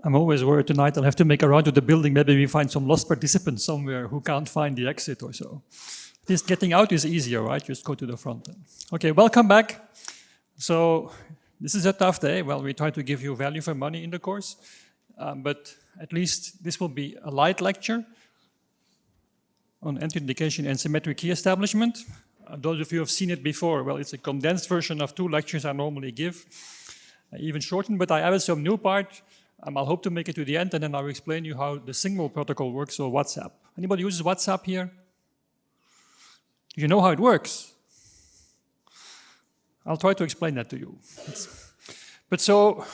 I'm always worried tonight I'll have to make a round to the building. Maybe we find some lost participants somewhere who can't find the exit or so. This getting out is easier, right? Just go to the front then. Okay, welcome back. So this is a tough day. Well, we try to give you value for money in the course, but at least this will be a light lecture on authentication and symmetric key establishment. Those of you who have seen it before, well, it's a condensed version of 2 lectures I normally give, even shortened, but I added some new part. I'll hope to make it to the end, and then I'll explain you how the Signal protocol works, or WhatsApp. Anybody uses WhatsApp here? You know how it works? I'll try to explain that to you. But so,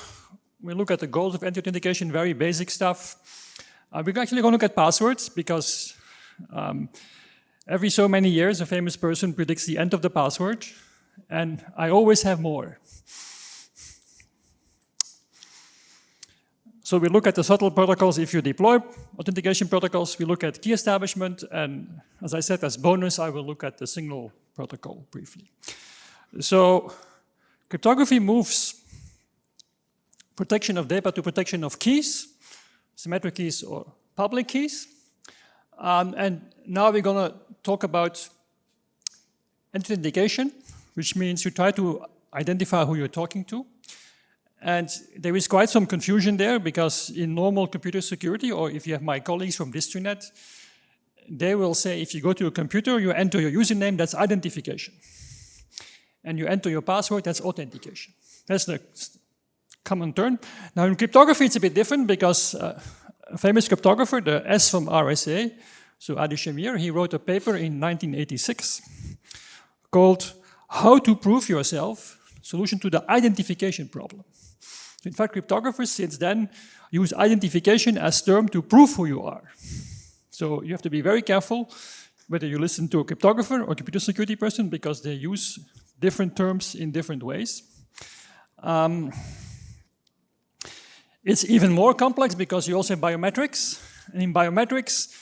we look at the goals of authentication, very basic stuff. We're actually going to look at passwords, because every so many years, a famous person predicts the end of the password, and I always have more. So we look at the subtle protocols if you deploy authentication protocols. We look at key establishment, and as I said, as bonus, I will look at the Signal protocol briefly. So cryptography moves protection of data to protection of keys, symmetric keys or public keys. And now we're going to talk about authentication, which means you try to identify who you're talking to. And there is quite some confusion there, because in normal computer security, or if you have my colleagues from Distrinet, they will say if you go to a computer, you enter your username, that's identification. And you enter your password, that's authentication. That's the common term. Now in cryptography, it's a bit different, because a famous cryptographer, the S from RSA, so Adi Shamir, he wrote a paper in 1986 called How to Prove Yourself, Solution to the Identification Problem. In fact, cryptographers since then use identification as term to prove who you are. So you have to be very careful whether you listen to a cryptographer or a computer security person, because they use different terms in different ways. It's even more complex because you also have biometrics. And in biometrics,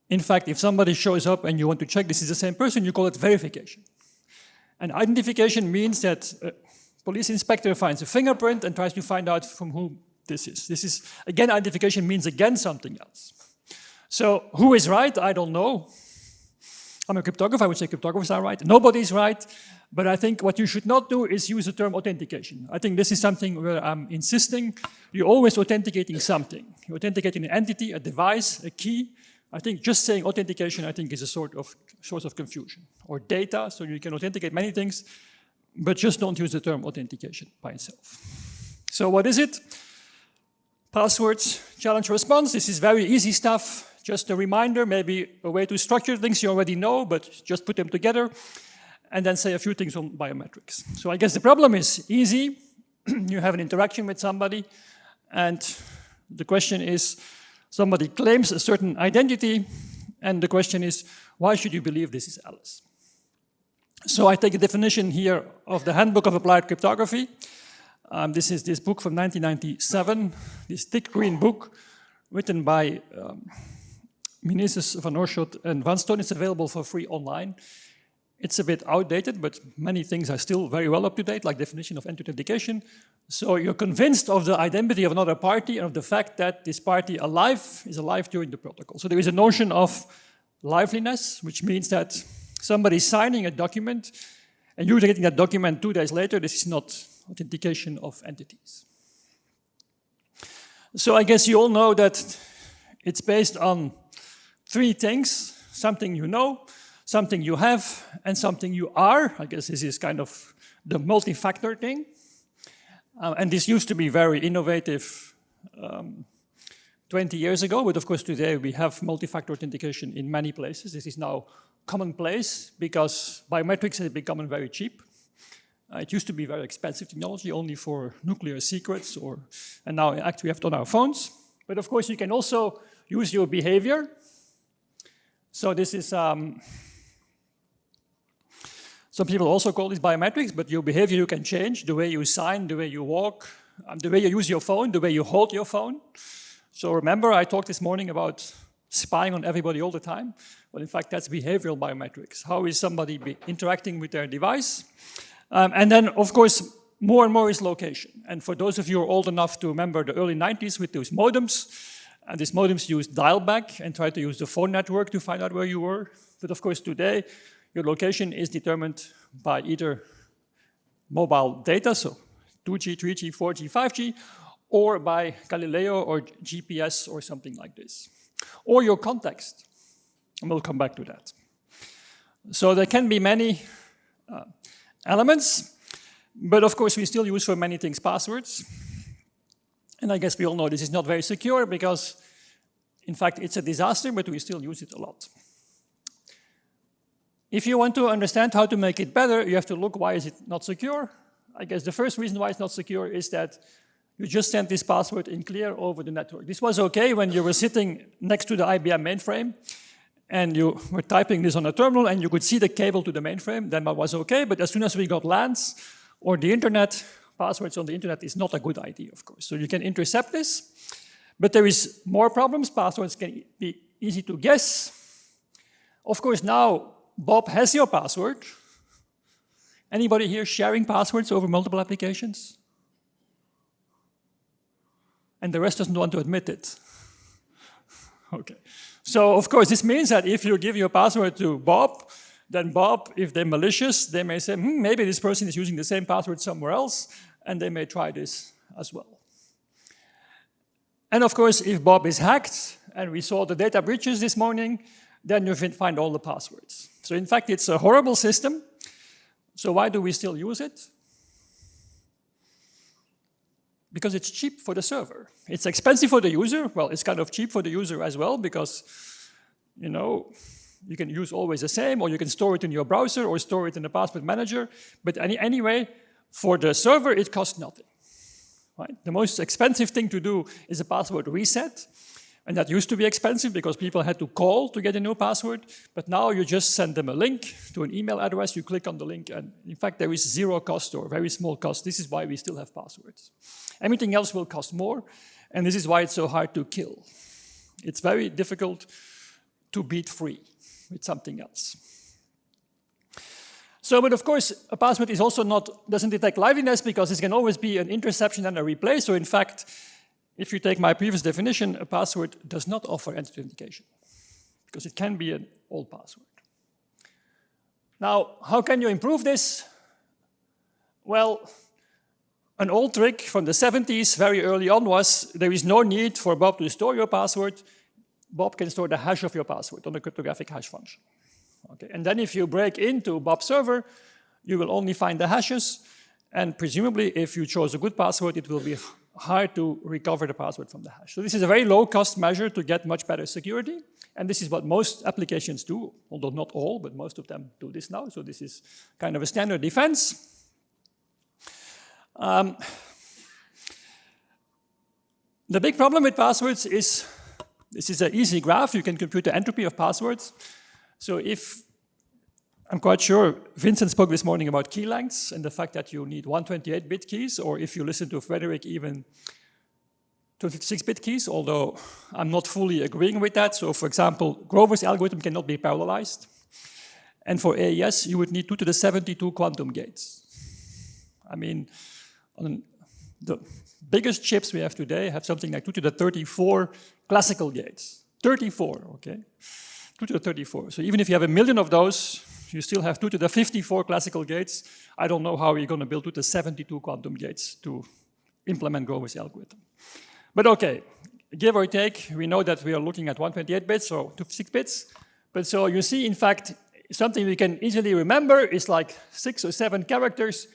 in fact, if somebody shows up and you want to check this is the same person, you call it verification. And identification means that a police inspector finds a fingerprint and tries to find out from whom this is. This is, again, identification means again something else. So who is right? I don't know. I'm a cryptographer, I would say cryptographers are right. Nobody's right, but I think what you should not do is use the term authentication. I think this is something where I'm insisting. You're always authenticating something. You're authenticating an entity, a device, a key. I think just saying authentication, I think, is a source of confusion. Or data, so you can authenticate many things, but just don't use the term authentication by itself. So what is it? Passwords, challenge response. This is very easy stuff. Just a reminder, maybe a way to structure things you already know, but just put them together, and then say a few things on biometrics. So I guess the problem is easy. You have an interaction with somebody, and the question is, somebody claims a certain identity, and the question is, why should you believe this is Alice? So I take a definition here of the Handbook of Applied Cryptography. This is this book from 1997, this thick green book written by Menezes, Van Oorschot, and Van Stone. It's available for free online. It's a bit outdated, but many things are still very well up to date, like definition of authentication. So you're convinced of the identity of another party and of the fact that this party is alive during the protocol. So there is a notion of liveliness, which means that somebody's signing a document and you're getting that document 2 days later. This is not authentication of entities. So I guess you all know that it's based on 3 things: something you know, something you have, and something you are. I guess this is kind of the multi-factor thing. And this used to be very innovative 20 years ago, but of course today we have multi-factor authentication in many places. This is now commonplace because biometrics has become very cheap. It used to be very expensive technology, only for nuclear secrets, and now actually we have it on our phones. But of course you can also use your behavior. So this is, some people also call this biometrics, but your behavior you can change, the way you sign, the way you walk, the way you use your phone, the way you hold your phone. So remember, I talked this morning about spying on everybody all the time. Well, in fact, that's behavioral biometrics. How is somebody interacting with their device? And then, of course, more and more is location. And for those of you who are old enough to remember the early 90s with those modems, and these modems used dial-back and tried to use the phone network to find out where you were. But of course today, your location is determined by either mobile data, so 2G, 3G, 4G, 5G, or by Galileo or GPS or something like this. Or your context, and we'll come back to that. So there can be many elements, but of course we still use for many things passwords. And I guess we all know this is not very secure because, in fact, it's a disaster, but we still use it a lot. If you want to understand how to make it better, you have to look why is it not secure. I guess the first reason why it's not secure is that you just sent this password in clear over the network. This was okay when you were sitting next to the IBM mainframe and you were typing this on a terminal and you could see the cable to the mainframe, then that was okay. But as soon as we got LANs or the internet, passwords on the internet is not a good idea, of course. So you can intercept this, but there is more problems. Passwords can be easy to guess. Of course, now Bob has your password. Anybody here sharing passwords over multiple applications? And the rest doesn't want to admit it. Okay. So, of course, this means that if you give your password to Bob, then Bob, if they're malicious, they may say, maybe this person is using the same password somewhere else, and they may try this as well. And of course, if Bob is hacked, and we saw the data breaches this morning, then you find all the passwords. So in fact, it's a horrible system. So why do we still use it? Because it's cheap for the server. It's expensive for the user. Well, it's kind of cheap for the user as well because, you know, you can use always the same, or you can store it in your browser or store it in the password manager. But anyway, for the server, it costs nothing. Right? The most expensive thing to do is a password reset. And that used to be expensive because people had to call to get a new password. But now you just send them a link to an email address, you click on the link, and in fact there is zero cost or very small cost. This is why we still have passwords. Everything else will cost more, and this is why it's so hard to kill. It's very difficult to beat free with something else. So, but of course, a password is also doesn't detect liveness because it can always be an interception and a replay. So in fact, if you take my previous definition, a password does not offer entity authentication because it can be an old password. Now, how can you improve this? Well, an old trick from the 70s, very early on, was there is no need for Bob to store your password. Bob can store the hash of your password on the cryptographic hash function. Okay. And then if you break into Bob's server, you will only find the hashes, and presumably if you chose a good password, it will be hard to recover the password from the hash. So this is a very low-cost measure to get much better security, and this is what most applications do, although not all, but most of them do this now. So this is kind of a standard defense. The big problem with passwords is, this is an easy graph. You can compute the entropy of passwords. So if, I'm quite sure Vincent spoke this morning about key lengths and the fact that you need 128-bit keys, or if you listen to Frederick, even 256-bit keys, although I'm not fully agreeing with that. So for example, Grover's algorithm cannot be parallelized. And for AES, you would need 2 to the 72 quantum gates. I mean, on the biggest chips we have today have something like 2 to the 34 classical gates. 34, okay? 2 to the 34. So even if you have 1 million of those, you still have 2 to the 54 classical gates. I don't know how you're going to build 2 to the 72 quantum gates to implement Grover's algorithm. But okay, give or take, we know that we are looking at 128 bits or 256 bits. But so you see, in fact, something we can easily remember is like 6 or 7 characters,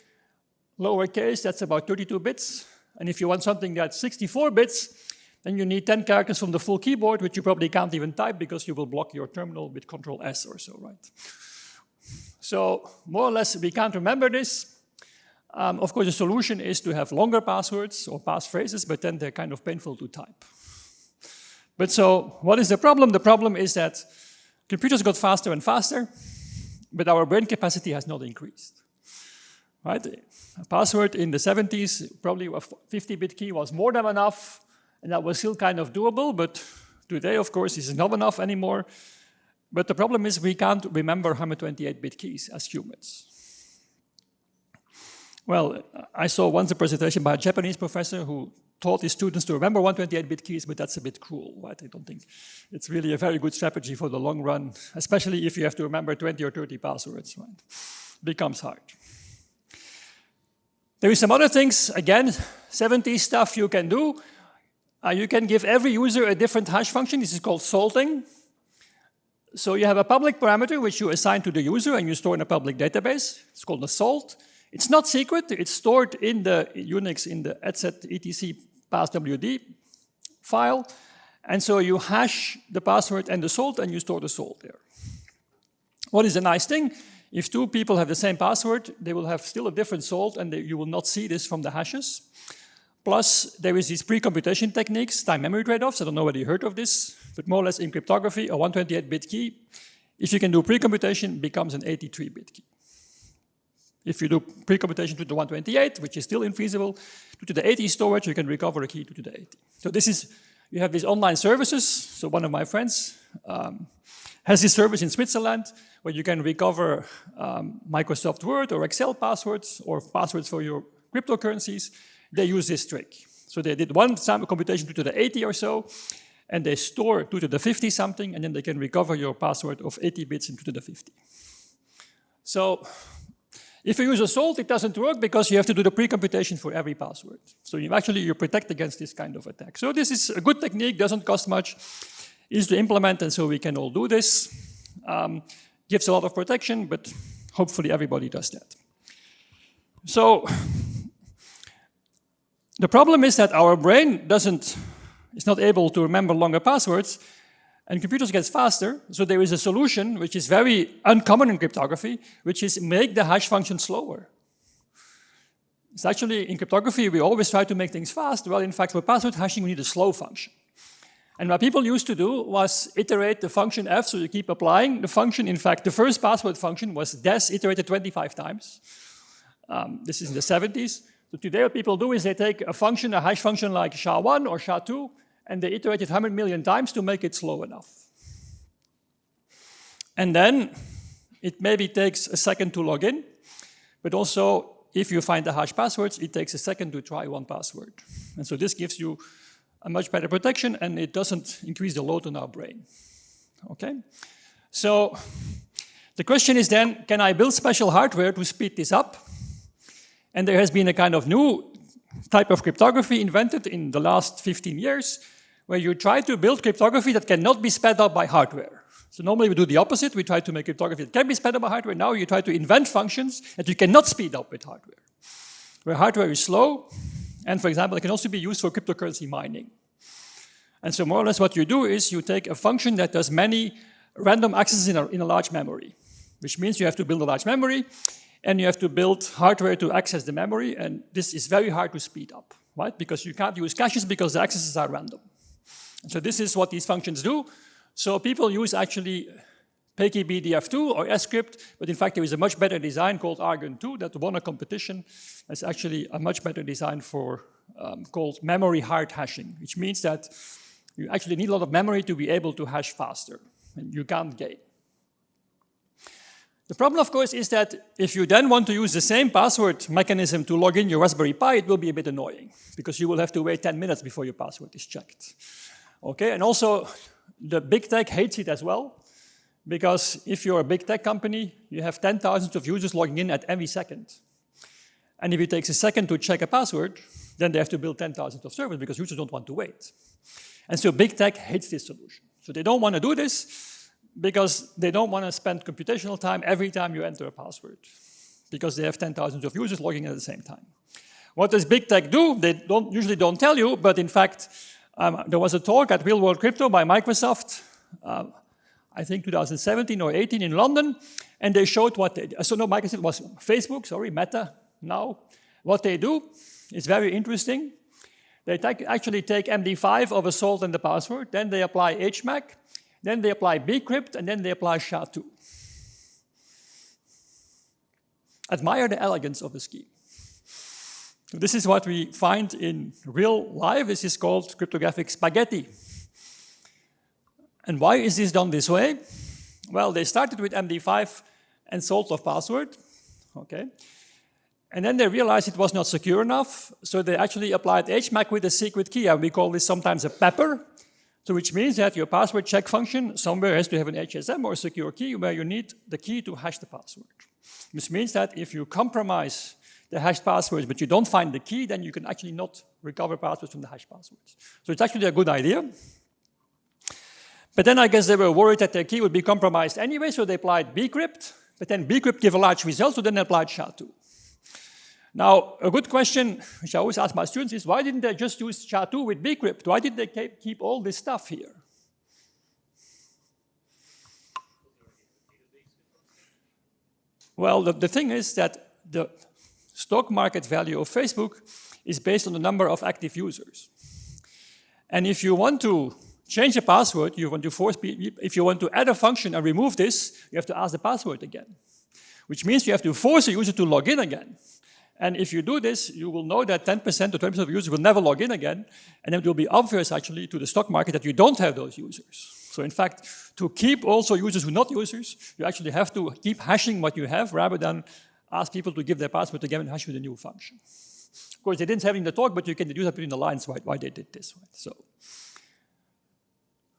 lowercase, that's about 32 bits. And if you want something that's 64 bits, then you need 10 characters from the full keyboard, which you probably can't even type because you will block your terminal with Control S or so, right? So more or less, we can't remember this. Of course, the solution is to have longer passwords or passphrases, but then they're kind of painful to type. But so what is the problem? The problem is that computers got faster and faster, but our brain capacity has not increased. Right? A password in the 70s, probably a 50-bit key was more than enough, and that was still kind of doable, but today, of course, this is not enough anymore. But the problem is we can't remember 128-bit keys as humans. Well, I saw once a presentation by a Japanese professor who taught his students to remember 128-bit keys, but that's a bit cruel, right? I don't think it's really a very good strategy for the long run, especially if you have to remember 20 or 30 passwords, right? It becomes hard. There is some other things, again, 70s stuff you can do. You can give every user a different hash function. This is called salting. So you have a public parameter which you assign to the user and you store in a public database. It's called a salt. It's not secret. It's stored in the Unix in the etc passwd file. And so you hash the password and the salt and you store the salt there. What is a nice thing? If two people have the same password, they will have still a different salt and you will not see this from the hashes. Plus, there is these pre-computation techniques, time-memory trade-offs. I don't know whether you heard of this, but more or less in cryptography, a 128-bit key, if you can do pre-computation, becomes an 83-bit key. If you do pre-computation to the 128, which is still infeasible, to the 80 storage, you can recover a key to the 80. So this is, you have these online services. So one of my friends has this service in Switzerland where you can recover Microsoft Word or Excel passwords or passwords for your cryptocurrencies. They use this trick. So they did one sample computation 2 to the 80 or so, and they store 2 to the 50 something, and then they can recover your password of 80 bits in 2 to the 50. So if you use a salt, it doesn't work because you have to do the pre-computation for every password. So you protect against this kind of attack. So this is a good technique, doesn't cost much, easy to implement, and so we can all do this. Gives a lot of protection, but hopefully everybody does that. So the problem is that our brain is not able to remember longer passwords, and computers get faster, so there is a solution which is very uncommon in cryptography, which is make the hash function slower. It's actually, in cryptography, we always try to make things fast. Well, in fact, for password hashing, we need a slow function. And what people used to do was iterate the function f, so you keep applying the function. In fact, the first password function was des iterated 25 times. This is in the 70s. So today what people do is they take a function, a hash function like SHA-1 or SHA-2, and they iterate it 100 million times to make it slow enough. And then it maybe takes a second to log in, but also if you find the hash passwords, it takes a second to try one password. And so this gives you a much better protection, and it doesn't increase the load on our brain. Okay? So the question is then, can I build special hardware to speed this up? And there has been a kind of new type of cryptography invented in the last 15 years, where you try to build cryptography that cannot be sped up by hardware. So normally we do the opposite. We try to make cryptography that can be sped up by hardware. Now you try to invent functions that you cannot speed up with hardware, where hardware is slow. And for example, it can also be used for cryptocurrency mining. And so more or less what you do is you take a function that does many random accesses in a large memory, which means you have to build a large memory, and you have to build hardware to access the memory, and this is very hard to speed up, right? Because you can't use caches because the accesses are random. And so this is what these functions do. So people use actually PKBDF2 or script, but in fact there is a much better design called Argon2 that won a competition. It's actually a much better design for called memory hard hashing, which means that you actually need a lot of memory to be able to hash faster, and you can't gate. The problem, of course, is that if you then want to use the same password mechanism to log in your Raspberry Pi, it will be a bit annoying, because you will have to wait 10 minutes before your password is checked. Okay, and also the big tech hates it as well, because if you're a big tech company, you have 10,000 of users logging in at every second. And if it takes a second to check a password, then they have to build 10,000 of servers because users don't want to wait. And so big tech hates this solution. So they don't want to do this because they don't want to spend computational time every time you enter a password, because they have 10,000 of users logging in at the same time. What does big tech do? They usually don't tell you, but in fact, there was a talk at Real World Crypto by Microsoft, I think 2017 or 18 in London, and they showed what they did. So no, Microsoft was Facebook, sorry, Meta now. What they do is very interesting. They actually take MD5 of a salt and the password, then they apply HMAC, then they apply bcrypt, and then they apply SHA-2. Admire the elegance of the scheme. So this is what we find in real life. This is called cryptographic spaghetti. And why is this done this way? Well, they started with MD5 and salt of password, okay? And then they realized it was not secure enough, so they actually applied HMAC with a secret key, and we call this sometimes a pepper. So which means that your password check function somewhere has to have an HSM or a secure key where you need the key to hash the password. This means that if you compromise the hashed passwords but you don't find the key, then you can actually not recover passwords from the hashed passwords. So it's actually a good idea. But then I guess they were worried that their key would be compromised anyway, so they applied bcrypt, but then bcrypt gave a large result, so then they applied SHA-2. Now, a good question, which I always ask my students, is why didn't they just use SHA-2 with bcrypt? Why did they keep all this stuff here? Well, the thing is that the stock market value of Facebook is based on the number of active users. And if you want to change a password, you want to force people, if you want to add a function and remove this, you have to ask the password again, which means you have to force a user to log in again. And if you do this, you will know that 10% or 20% of users will never log in again, and then it will be obvious actually to the stock market that you don't have those users. So in fact, to keep also users who are not users, you actually have to keep hashing what you have rather than ask people to give their password again and hash with a new function. Of course, they didn't have it in the talk, but you can deduce that between the lines why they did this. Right?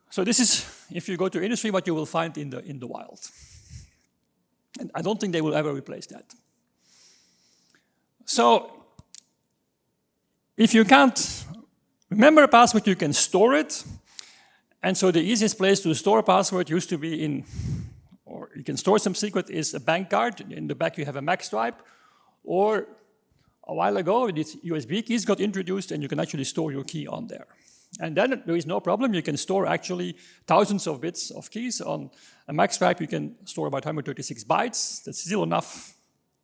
So this is, if you go to industry, what you will find in the wild. And I don't think they will ever replace that. So, if you can't remember a password, you can store it. And so the easiest place to store a password used to be in, or you can store some secret, is a bank card. In the back you have a MAC stripe. Or a while ago, these USB keys got introduced and you can actually store your key on there. And then there is no problem. You can store actually thousands of bits of keys. On a MAC stripe you can store about 136 bytes. That's still enough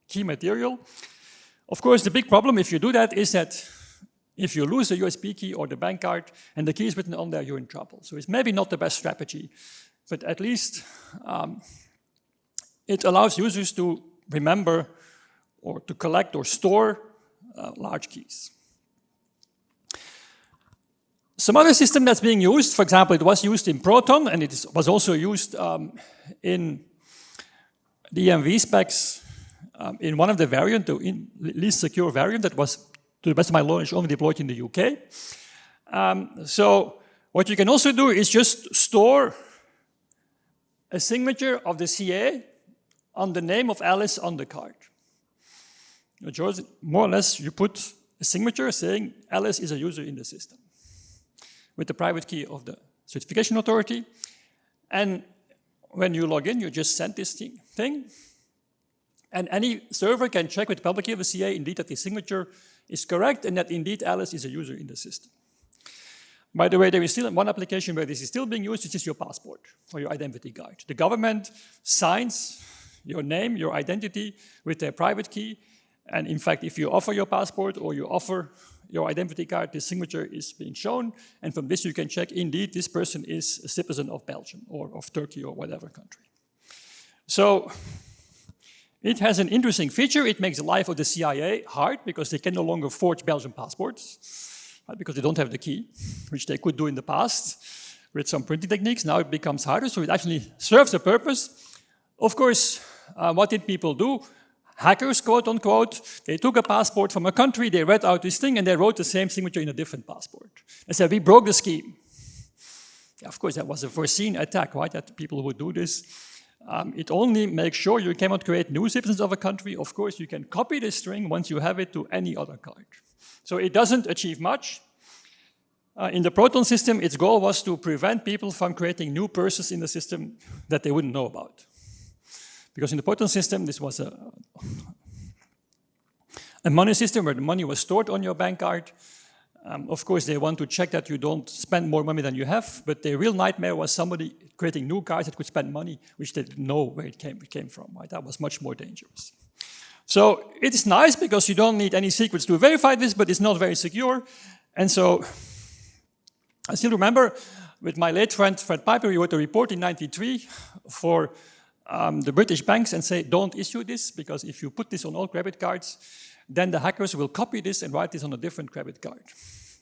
key material. Of course, the big problem if you do that is that if you lose the USB key or the bank card and the key is written on there, you're in trouble. So it's maybe not the best strategy, but at least it allows users to remember or to collect or store large keys. Some other system that's being used, for example, it was used in Proton and it was also used in the EMV specs in one of the variant, the least secure variant that was, to the best of my knowledge, only deployed in the UK. So what you can also do is just store a signature of the CA on the name of Alice on the card. More or less, you put a signature saying Alice is a user in the system with the private key of the certification authority. And when you log in, you just send this thing. And any server can check with the public key of the CA indeed that the signature is correct and that indeed Alice is a user in the system. By the way, there is still one application where this is still being used, which is your passport or your identity card. The government signs your name, your identity with their private key. And in fact, if you offer your passport or you offer your identity card, the signature is being shown. And from this you can check indeed this person is a citizen of Belgium or of Turkey or whatever country. So it has an interesting feature. It makes the life of the CIA hard because they can no longer forge Belgian passports, right, because they don't have the key, which they could do in the past with some printing techniques. Now it becomes harder, so it actually serves a purpose. Of course, what did people do? Hackers, quote unquote, they took a passport from a country, they read out this thing, and they wrote the same signature in a different passport. They said, we broke the scheme. Yeah, of course, that was a foreseen attack, right, that people would do this. It only makes sure you cannot create new citizens of a country. Of course, you can copy the string once you have it to any other card. So it doesn't achieve much. In the Proton system, its goal was to prevent people from creating new persons in the system that they wouldn't know about. Because in the Proton system, this was a money system where the money was stored on your bank card. Of course, they want to check that you don't spend more money than you have, but the real nightmare was somebody creating new cards that could spend money, which they didn't know where it came from. Right? That was much more dangerous. So it's nice because you don't need any secrets to verify this, but it's not very secure. And so I still remember with my late friend, Fred Piper, we wrote a report in '93 for the British banks and say, don't issue this, because if you put this on all credit cards, then the hackers will copy this and write this on a different credit card.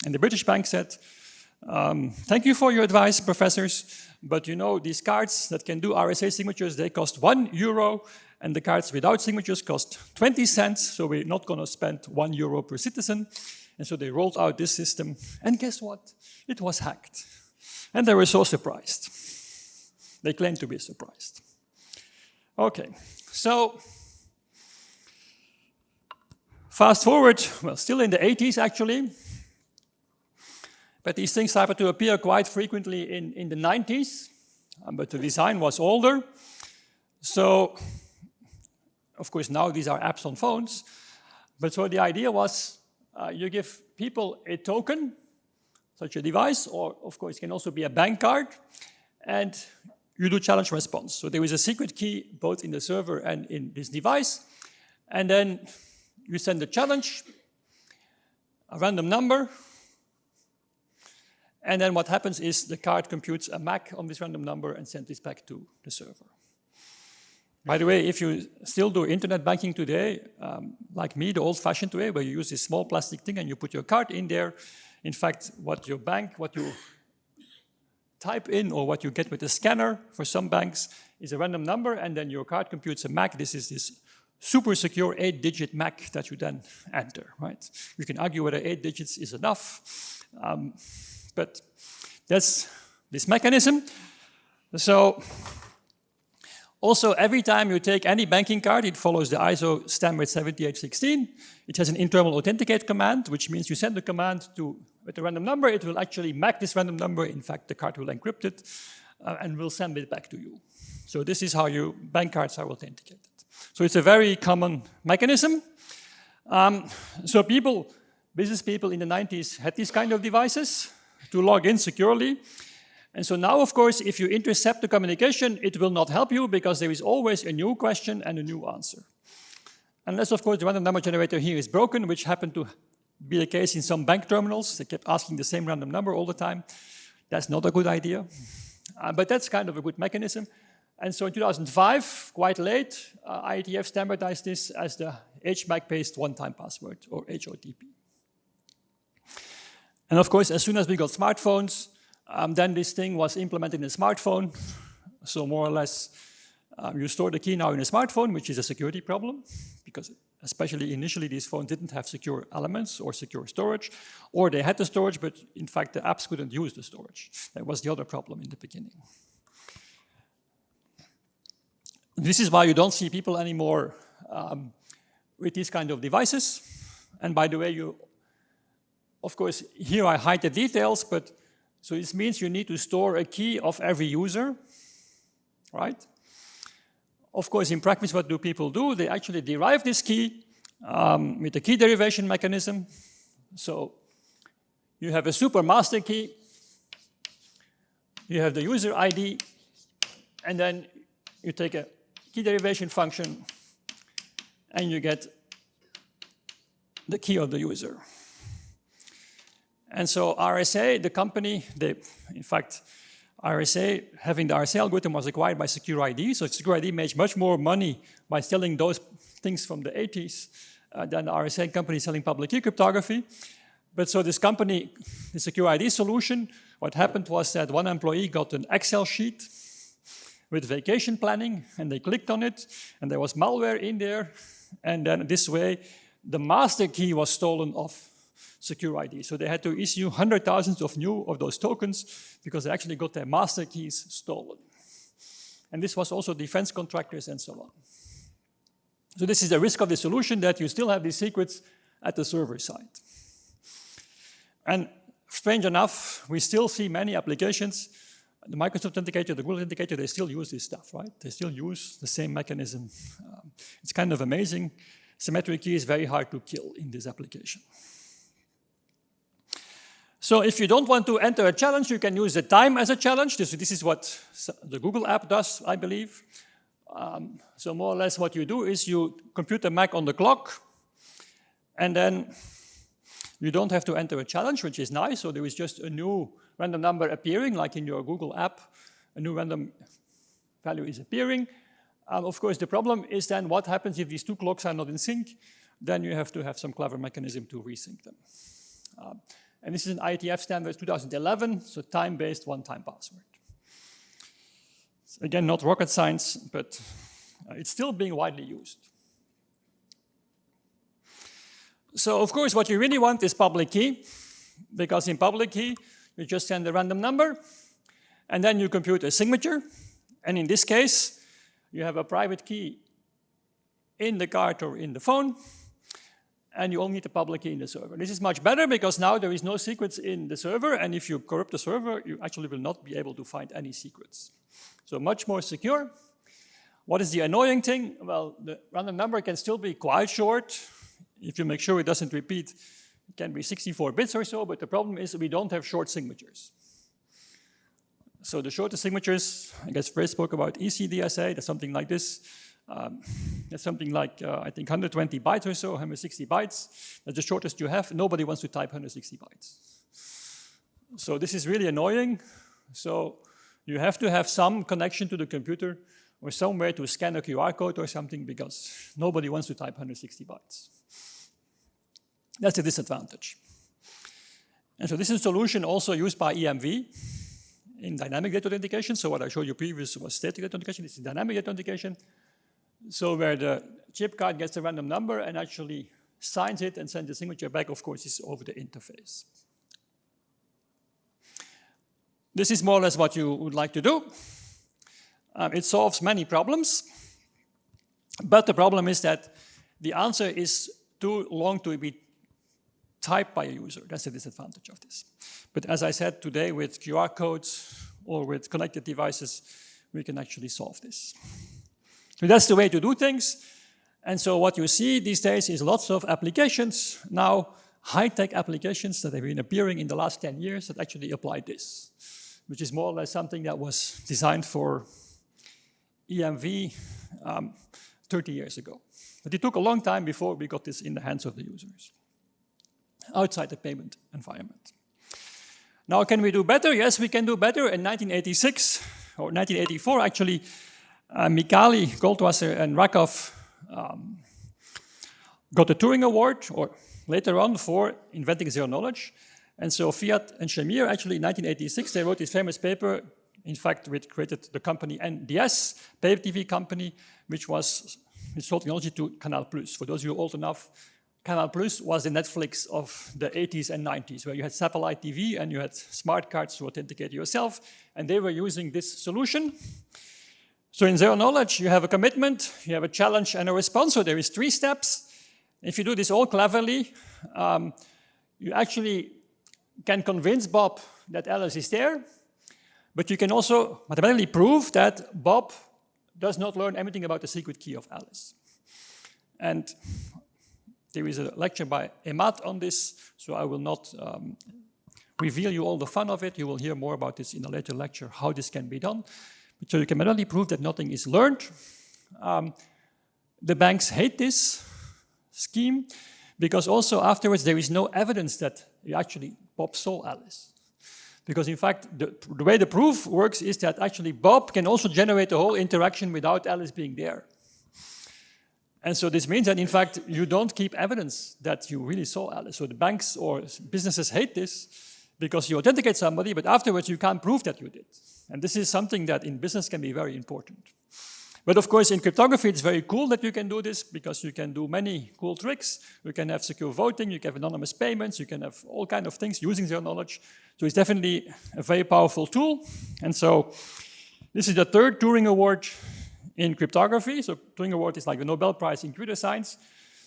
And the British bank said, Thank you for your advice, professors, but you know, these cards that can do RSA signatures, they cost €1, and the cards without signatures cost 20 cents, so we're not going to spend €1 per citizen. And so they rolled out this system, and guess what? It was hacked. And they were so surprised. They claimed to be surprised. Okay, so fast forward, well, still in the 80s actually, but these things started to appear quite frequently in the 90s, but the design was older. So, of course, now these are apps on phones, but so the idea was you give people a token, such a device, or of course it can also be a bank card, and you do challenge response. So there is a secret key both in the server and in this device, and then you send a challenge, a random number, and then what happens is the card computes a MAC on this random number and sends this back to the server. By the way, if you still do internet banking today, like me, the old-fashioned way, where you use this small plastic thing and you put your card in there, in fact, what you type in or what you get with the scanner for some banks is a random number, and then your card computes a MAC. This is this super secure 8-digit MAC that you then enter, right? You can argue whether 8 digits is enough, but that's this mechanism. So also, every time you take any banking card, it follows the ISO standard 7816. It has an internal authenticate command, which means you send the command with a random number, it will actually MAC this random number. In fact, the card will encrypt it and will send it back to you. So this is how your bank cards are authenticated. So it's a very common mechanism. So business people in the 90s had these kind of devices to log in securely. And so now, of course, if you intercept the communication, it will not help you because there is always a new question and a new answer. Unless, of course, the random number generator here is broken, which happened to be the case in some bank terminals. They kept asking the same random number all the time. That's not a good idea. But that's kind of a good mechanism. And so in 2005, quite late, IETF standardized this as the HMAC-based one-time password, or HOTP. And of course, as soon as we got smartphones, then this thing was implemented in a smartphone. So more or less, you store the key now in a smartphone, which is a security problem, because especially initially these phones didn't have secure elements or secure storage, or they had the storage, but in fact the apps couldn't use the storage. That was the other problem in the beginning. This is why you don't see people anymore with these kind of devices. And by the way, of course, here I hide the details, but so this means you need to store a key of every user, right? Of course, in practice, what do people do? They actually derive this key with a key derivation mechanism. So you have a super master key, you have the user ID, and then you take a key derivation function and you get the key of the user. And so RSA, the company, in fact, RSA, having the RSA algorithm was acquired by SecureID. So SecureID made much more money by selling those things from the 80s than the RSA company selling public key cryptography. But so this company, the SecureID solution, what happened was that one employee got an Excel sheet with vacation planning, and they clicked on it, and there was malware in there, and then this way, the master key was stolen off SecureID. So they had to issue 100,000 of those tokens because they actually got their master keys stolen. And this was also defense contractors and so on. So this is the risk of the solution, that you still have these secrets at the server side. And strange enough, we still see many applications, the Microsoft Authenticator, the Google Authenticator, they still use this stuff, right? They still use the same mechanism. It's kind of amazing. Symmetric key is very hard to kill in this application. So if you don't want to enter a challenge, you can use the time as a challenge. This is what the Google app does, I believe. So more or less what you do is you compute the MAC on the clock, and then you don't have to enter a challenge, which is nice. So there is just a new random number appearing, like in your Google app, a new random value is appearing. Of course, the problem is then what happens if these two clocks are not in sync? Then you have to have some clever mechanism to resync them. And this is an IETF standard 2011, so time-based one-time password. So again, not rocket science, but it's still being widely used. So of course, what you really want is public key, because in public key, you just send a random number, and then you compute a signature. And in this case, you have a private key in the card or in the phone, and you only need a public key in the server. This is much better because now there is no secrets in the server, and if you corrupt the server, you actually will not be able to find any secrets. So much more secure. What is the annoying thing? Well, the random number can still be quite short. If you make sure it doesn't repeat, it can be 64 bits or so, but the problem is we don't have short signatures. So the shortest signatures, I guess Fred spoke about ECDSA, that's something like this. That's something like, I think, 120 bytes or so, 160 bytes. That's the shortest you have. Nobody wants to type 160 bytes. So this is really annoying. So you have to have some connection to the computer or some way to scan a QR code or something because nobody wants to type 160 bytes. That's a disadvantage. And so this is a solution also used by EMV in dynamic data authentication. So what I showed you previously was static data authentication. This is dynamic data authentication. So where the chip card gets a random number and actually signs it and sends the signature back, of course, is over the interface. This is more or less what you would like to do. It solves many problems, but the problem is that the answer is too long to be typed by a user. That's the disadvantage of this. But as I said today, with QR codes or with connected devices, we can actually solve this. So that's the way to do things. And so what you see these days is lots of applications, now high-tech applications that have been appearing in the last 10 years that actually apply this, which is more or less something that was designed for EMV 30 years ago. But it took a long time before we got this in the hands of the users outside the payment environment. Now, can we do better? Yes, we can do better. In 1986, or 1984 actually, Mikhail, Goldwasser, and Rakov got the Turing Award, or later on, for inventing zero knowledge. And so Fiat and Shamir, actually in 1986, they wrote this famous paper, in fact, which created the company NDS, pay TV company, which sold technology to Canal Plus. For those of you old enough, Canal Plus was the Netflix of the 80s and 90s, where you had satellite TV and you had smart cards to authenticate yourself, and they were using this solution. So in zero knowledge, you have a commitment, you have a challenge and a response, so there is 3 steps. If you do this all cleverly, you actually can convince Bob that Alice is there, but you can also mathematically prove that Bob does not learn anything about the secret key of Alice. And there is a lecture by Emad on this, so I will not reveal you all the fun of it. You will hear more about this in a later lecture, how this can be done. So you can mathematically prove that nothing is learned. The banks hate this scheme because also afterwards there is no evidence that actually Bob saw Alice. Because in fact, the way the proof works is that actually Bob can also generate a whole interaction without Alice being there. And so this means that in fact, you don't keep evidence that you really saw Alice. So the banks or businesses hate this because you authenticate somebody, but afterwards you can't prove that you did. And this is something that in business can be very important. But of course, in cryptography, it's very cool that you can do this because you can do many cool tricks. You can have secure voting, you can have anonymous payments, you can have all kinds of things using zero knowledge. So it's definitely a very powerful tool. And so this is the 3rd Turing Award in cryptography. So Turing Award is like the Nobel Prize in computer science.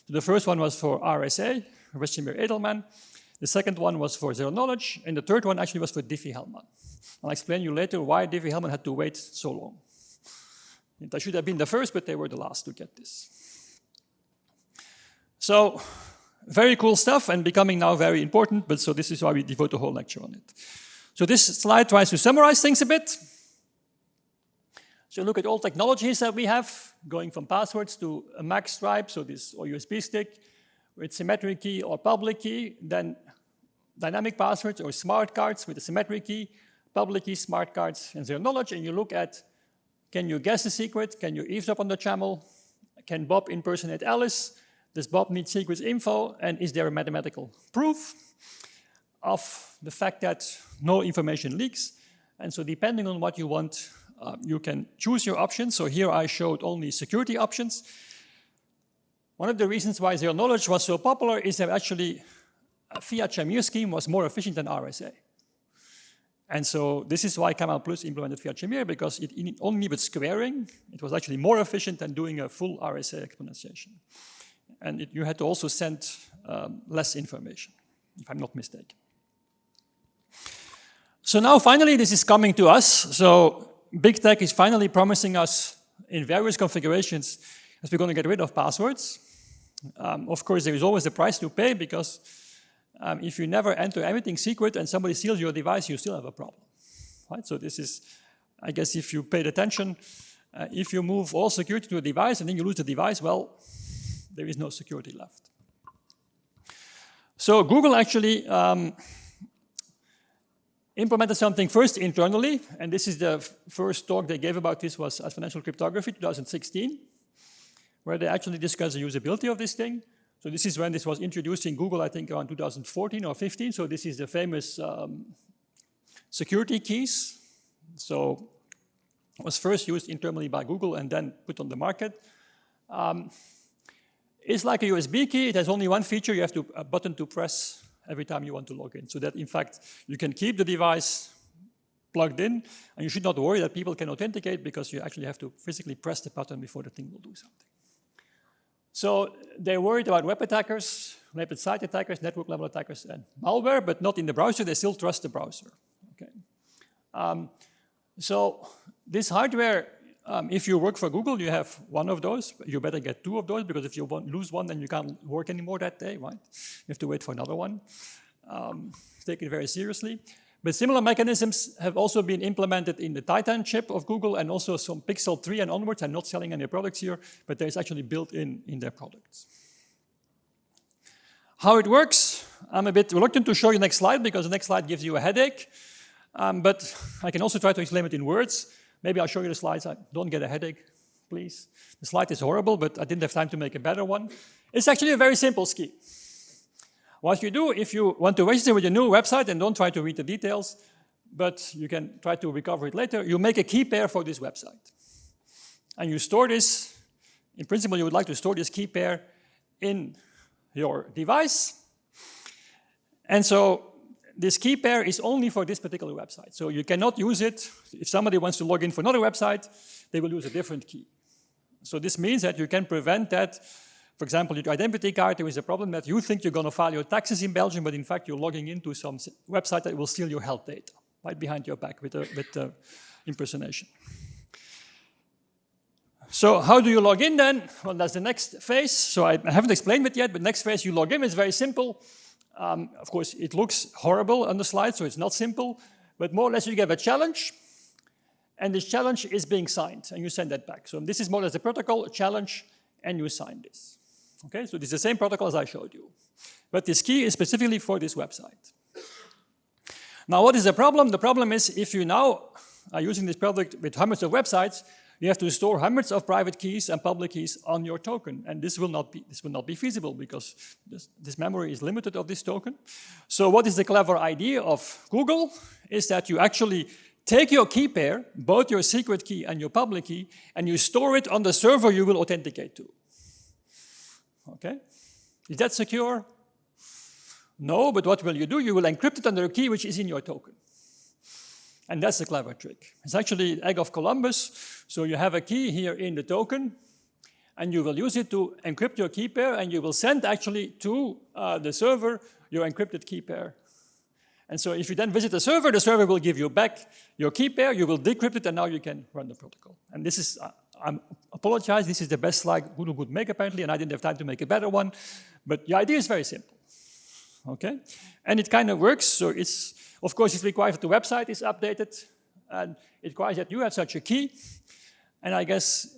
So the first one was for RSA, Westermeer Edelman. The second one was for zero knowledge. And the third one actually was for Diffie-Hellman. I'll explain you later why Diffie-Hellman had to wait so long. That should have been the first, but they were the last to get this. So, very cool stuff and becoming now very important, but so this is why we devote a whole lecture on it. So this slide tries to summarize things a bit. So look at all technologies that we have, going from passwords to a MAC stripe, so this or USB stick, with symmetric key or public key, then dynamic passwords or smart cards with a symmetric key, public key, smart cards, and zero knowledge, and you look at, can you guess the secret? Can you eavesdrop on the channel? Can Bob impersonate Alice? Does Bob need secrets info? And is there a mathematical proof? of the fact that no information leaks. And so depending on what you want, you can choose your options. So here I showed only security options. One of the reasons why zero knowledge was so popular is that actually a fiat-Shamir scheme was more efficient than RSA. And so this is why Kamal Plus implemented fiat-Shamir, because it only with squaring, it was actually more efficient than doing a full RSA exponentiation. And you had to also send less information, if I'm not mistaken. So now finally this is coming to us. So big tech is finally promising us in various configurations that we're going to get rid of passwords. Of course, there is always a price to pay, because if you never enter anything secret and somebody steals your device, you still have a problem. Right? So this is, I guess, if you paid attention, if you move all security to a device and then you lose the device, well, there is no security left. So Google actually implemented something first internally, and this is the first talk they gave about this was at Financial Cryptography 2016, where they actually discussed the usability of this thing. So this is when this was introduced in Google, I think around 2014 or 15. So this is the famous security keys. So it was first used internally by Google and then put on the market. It's like a USB key. It has only one feature. You have a button to press every time you want to log in. So that, in fact, you can keep the device plugged in, and you should not worry that people can authenticate, because you actually have to physically press the button before the thing will do something. So they're worried about web attackers, rapid site attackers, network level attackers, and malware, but not in the browser. They still trust the browser. Okay. So this hardware, if you work for Google, you have one of those. You better get two of those, because if you lose one, then you can't work anymore that day, right? You have to wait for another one. Take it very seriously. But similar mechanisms have also been implemented in the Titan chip of Google, and also some Pixel 3 and onwards. I'm not selling any products here, but there's actually built in their products. How it works, I'm a bit reluctant to show you the next slide, because the next slide gives you a headache. But I can also try to explain it in words. Maybe I'll show you the slides. Don't get a headache, please. The slide is horrible, but I didn't have time to make a better one. It's actually a very simple scheme. What you do, if you want to register with a new website, and don't try to read the details, but you can try to recover it later, you make a key pair for this website. And you store this. In principle, you would like to store this key pair in your device. And so this key pair is only for this particular website. So you cannot use it. If somebody wants to log in for another website, they will use a different key. So this means that you can prevent that. For example, your identity card, there is a problem that you think you're going to file your taxes in Belgium, but in fact you're logging into some website that will steal your health data right behind your back with impersonation. So how do you log in then? Well, that's the next phase. So I haven't explained it yet, but next phase you log in. It's very simple. Of course, it looks horrible on the slide, so it's not simple, but more or less you get a challenge, and this challenge is being signed, and you send that back. So this is more or less the protocol, a challenge, and you sign this. Okay, so this is the same protocol as I showed you. But this key is specifically for this website. Now, what is the problem? The problem is if you now are using this product with hundreds of websites, you have to store hundreds of private keys and public keys on your token. And this will not be feasible, because this memory is limited of this token. So what is the clever idea of Google is that you actually take your key pair, both your secret key and your public key, and you store it on the server you will authenticate to. Okay? Is that secure? No, but what will you do? You will encrypt it under a key which is in your token. And that's the clever trick. It's actually the egg of Columbus. So you have a key here in the token, and you will use it to encrypt your key pair, and you will send actually to the server your encrypted key pair. And so if you then visit the server will give you back your key pair, you will decrypt it, and now you can run the protocol. And this is, I apologize, this is the best slide Google could make apparently, and I didn't have time to make a better one. But the idea is very simple. Okay? And it kind of works. So it's, of course, it requires that the website is updated, and it requires that you have such a key. And I guess,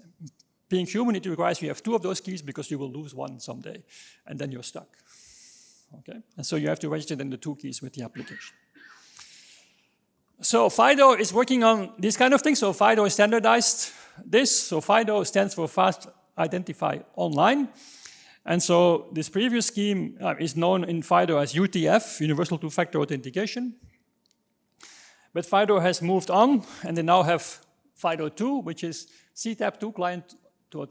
being human, it requires you have two of those keys, because you will lose one someday, and then you're stuck. Okay? And so you have to register then the two keys with the application. So FIDO is working on these kind of things. So FIDO is standardized this. So FIDO stands for Fast Identify Online. And so this previous scheme is known in FIDO as UTF, Universal Two-Factor Authentication. But FIDO has moved on, and they now have FIDO 2, which is CTAP2, Client to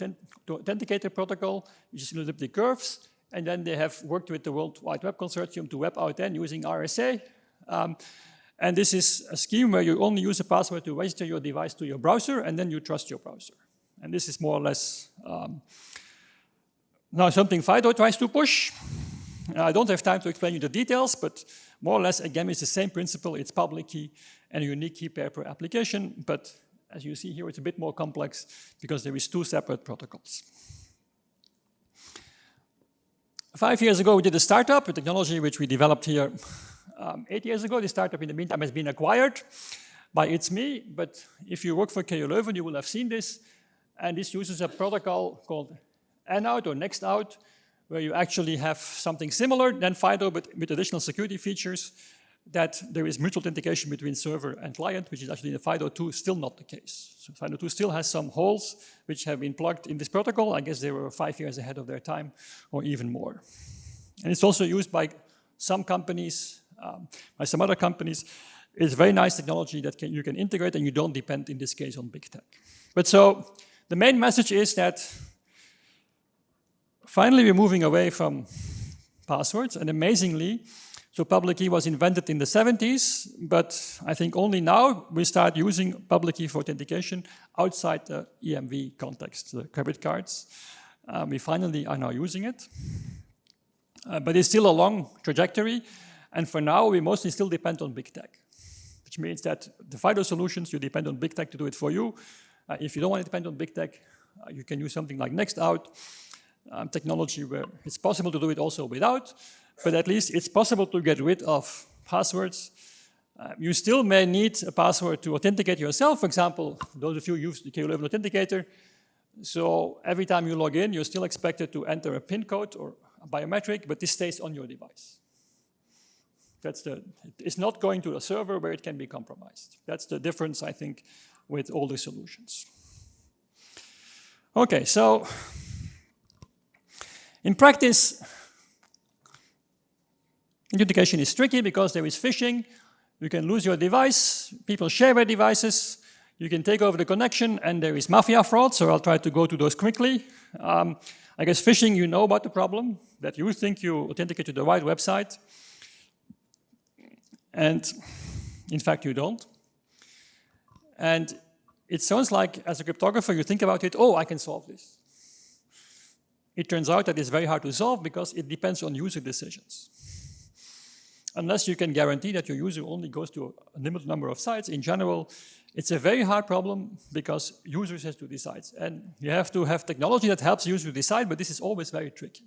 Authenticator Protocol, which is elliptic curves. And then they have worked with the World Wide Web Consortium to web authent using RSA. And this is a scheme where you only use a password to register your device to your browser, and then you trust your browser. And this is more or less now something FIDO tries to push. I don't have time to explain you the details, but more or less, again, it's the same principle. It's public key and a unique key pair per application. But as you see here, it's a bit more complex because there is 2 separate protocols. 5 years ago, we did a startup, a technology which we developed here 8 years ago. The startup, in the meantime, has been acquired by It's Me. But if you work for KU Leuven, you will have seen this. And this uses a protocol called N-out or next out, where you actually have something similar than FIDO, but with additional security features, that there is mutual authentication between server and client, which is actually in the FIDO 2 still not the case. So FIDO 2 still has some holes which have been plugged in this protocol. I guess they were 5 years ahead of their time, or even more. And it's also used by some companies, by some other companies. It's very nice technology that you can integrate, and you don't depend, in this case, on big tech. But so the main message is that finally, we're moving away from passwords, and amazingly, so public key was invented in the 70s, but I think only now we start using public key for authentication outside the EMV context, the credit cards. We finally are now using it, but it's still a long trajectory, and for now, we mostly still depend on big tech, which means that the FIDO solutions, you depend on big tech to do it for you. If you don't want to depend on big tech, you can use something like next out. Technology where it's possible to do it also without, but at least it's possible to get rid of passwords. You still may need a password to authenticate yourself. For example, those of you who use the KU Leuven Authenticator, so every time you log in, you're still expected to enter a PIN code or a biometric, but this stays on your device. It's not going to a server where it can be compromised. That's the difference, I think, with all the solutions. Okay, so in practice, authentication is tricky because there is phishing. You can lose your device. People share their devices. You can take over the connection, and there is mafia fraud, so I'll try to go to those quickly. I guess phishing, you know about the problem, that you think you authenticate to the right website, and in fact, you don't. And it sounds like, as a cryptographer, you think about it, oh, I can solve this. It turns out that it's very hard to solve because it depends on user decisions. Unless you can guarantee that your user only goes to a limited number of sites, in general, it's a very hard problem because users have to decide. And you have to have technology that helps users decide, but this is always very tricky.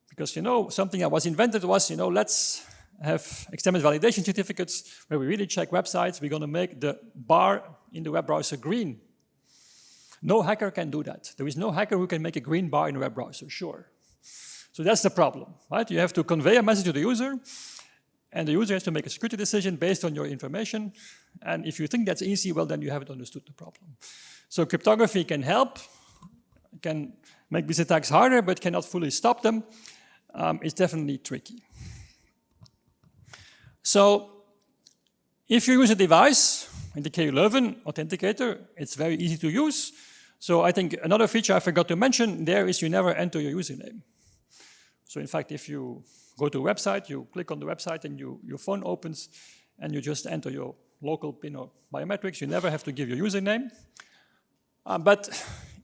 Because, something that was invented was, let's have extended validation certificates where we really check websites. We're going to make the bar in the web browser green. No hacker can do that. There is no hacker who can make a green bar in a web browser, sure. So that's the problem, right? You have to convey a message to the user, and the user has to make a security decision based on your information. And if you think that's easy, well, then you haven't understood the problem. So cryptography can help, can make these attacks harder, but cannot fully stop them. It's definitely tricky. So if you use a device in the KU Leuven Authenticator, it's very easy to use. So I think another feature I forgot to mention there is you never enter your username. So in fact, if you go to a website, you click on the website and your phone opens and you just enter your local PIN or biometrics. You never have to give your username. But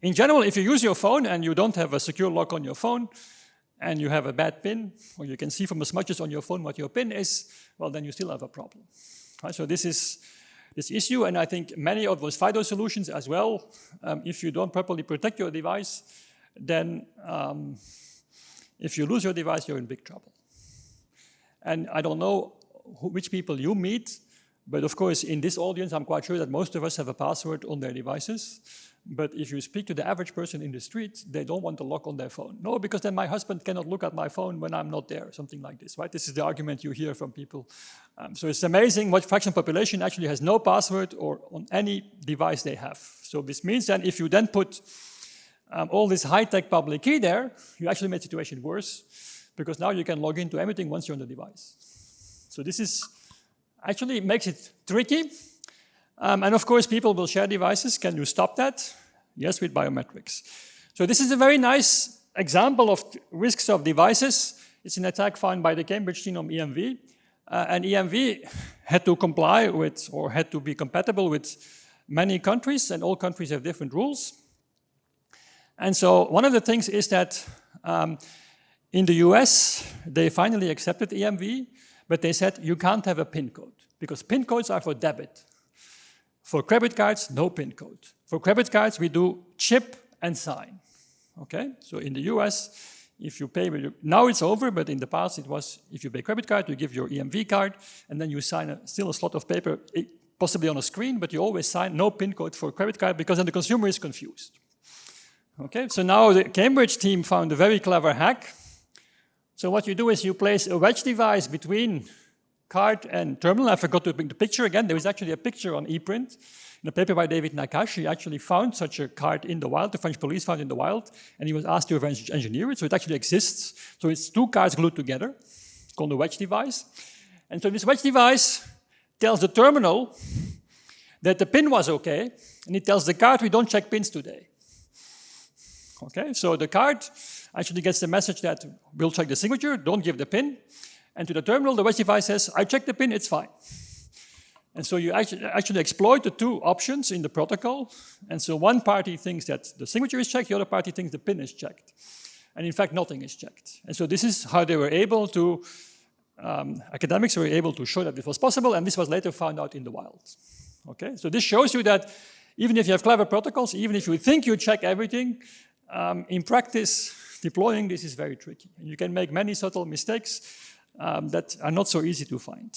in general, if you use your phone and you don't have a secure lock on your phone, and you have a bad PIN, or you can see from the smudges on your phone what your PIN is, well, then you still have a problem. Right? So this is this issue, and I think many of those FIDO solutions as well, if you don't properly protect your device, then if you lose your device, you're in big trouble. And I don't know which people you meet, but of course, in this audience, I'm quite sure that most of us have a password on their devices. But if you speak to the average person in the street, they don't want to lock on their phone. No, because then my husband cannot look at my phone when I'm not there, something like this, right? This is the argument you hear from people. So it's amazing what fraction of the population actually has no password or on any device they have. So this means that if you then put all this high-tech public key there, you actually made the situation worse, because now you can log into everything once you're on the device. So this is actually makes it tricky. And of course, people will share devices. Can you stop that? Yes, with biometrics. So this is a very nice example of risks of devices. It's an attack found by the Cambridge team on EMV. And EMV had to comply with, or had to be compatible with many countries, and all countries have different rules. And so one of the things is that in the US, they finally accepted EMV, but they said you can't have a PIN code, because PIN codes are for debit. For credit cards, no PIN code. For credit cards, we do chip and sign. Okay, so in the US, if you pay, now it's over, but in the past it was, if you pay credit card, you give your EMV card, and then you sign still a slot of paper, possibly on a screen, but you always sign no PIN code for credit card, because then the consumer is confused. Okay, so now the Cambridge team found a very clever hack. So what you do is you place a wedge device between card and terminal. I forgot to bring the picture again. There is actually a picture on ePrint in a paper by David Nakash. He actually found such a card in the wild. The French police found it in the wild, and he was asked to reverse engineer it. So it actually exists. So it's two cards glued together, called a wedge device. And so this wedge device tells the terminal that the PIN was okay, and it tells the card we don't check PINs today. Okay, so the card actually gets the message that we'll check the signature, don't give the PIN. And to the terminal, the wedge device says, I checked the PIN, it's fine. And so you actually exploit the two options in the protocol. And so one party thinks that the signature is checked, the other party thinks the PIN is checked. And in fact, nothing is checked. And so this is how they were able to, academics were able to show that this was possible, and this was later found out in the wild. Okay, so this shows you that even if you have clever protocols, even if you think you check everything, in practice, deploying this is very tricky. And you can make many subtle mistakes that are not so easy to find.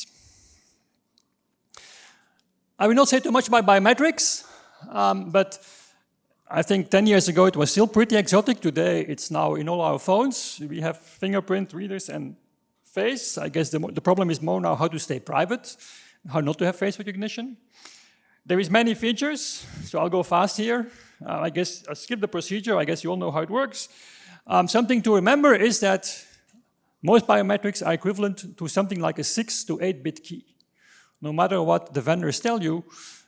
I will not say too much about biometrics, but I think 10 years ago it was still pretty exotic. Today it's now in all our phones. We have fingerprint readers and face. I guess the problem is more now how to stay private, how not to have face recognition. There is many features, so I'll go fast here. I guess I'll skip the procedure. I guess you all know how it works. Something to remember is that most biometrics are equivalent to something like a 6 to 8-bit key. No matter what the vendors tell you,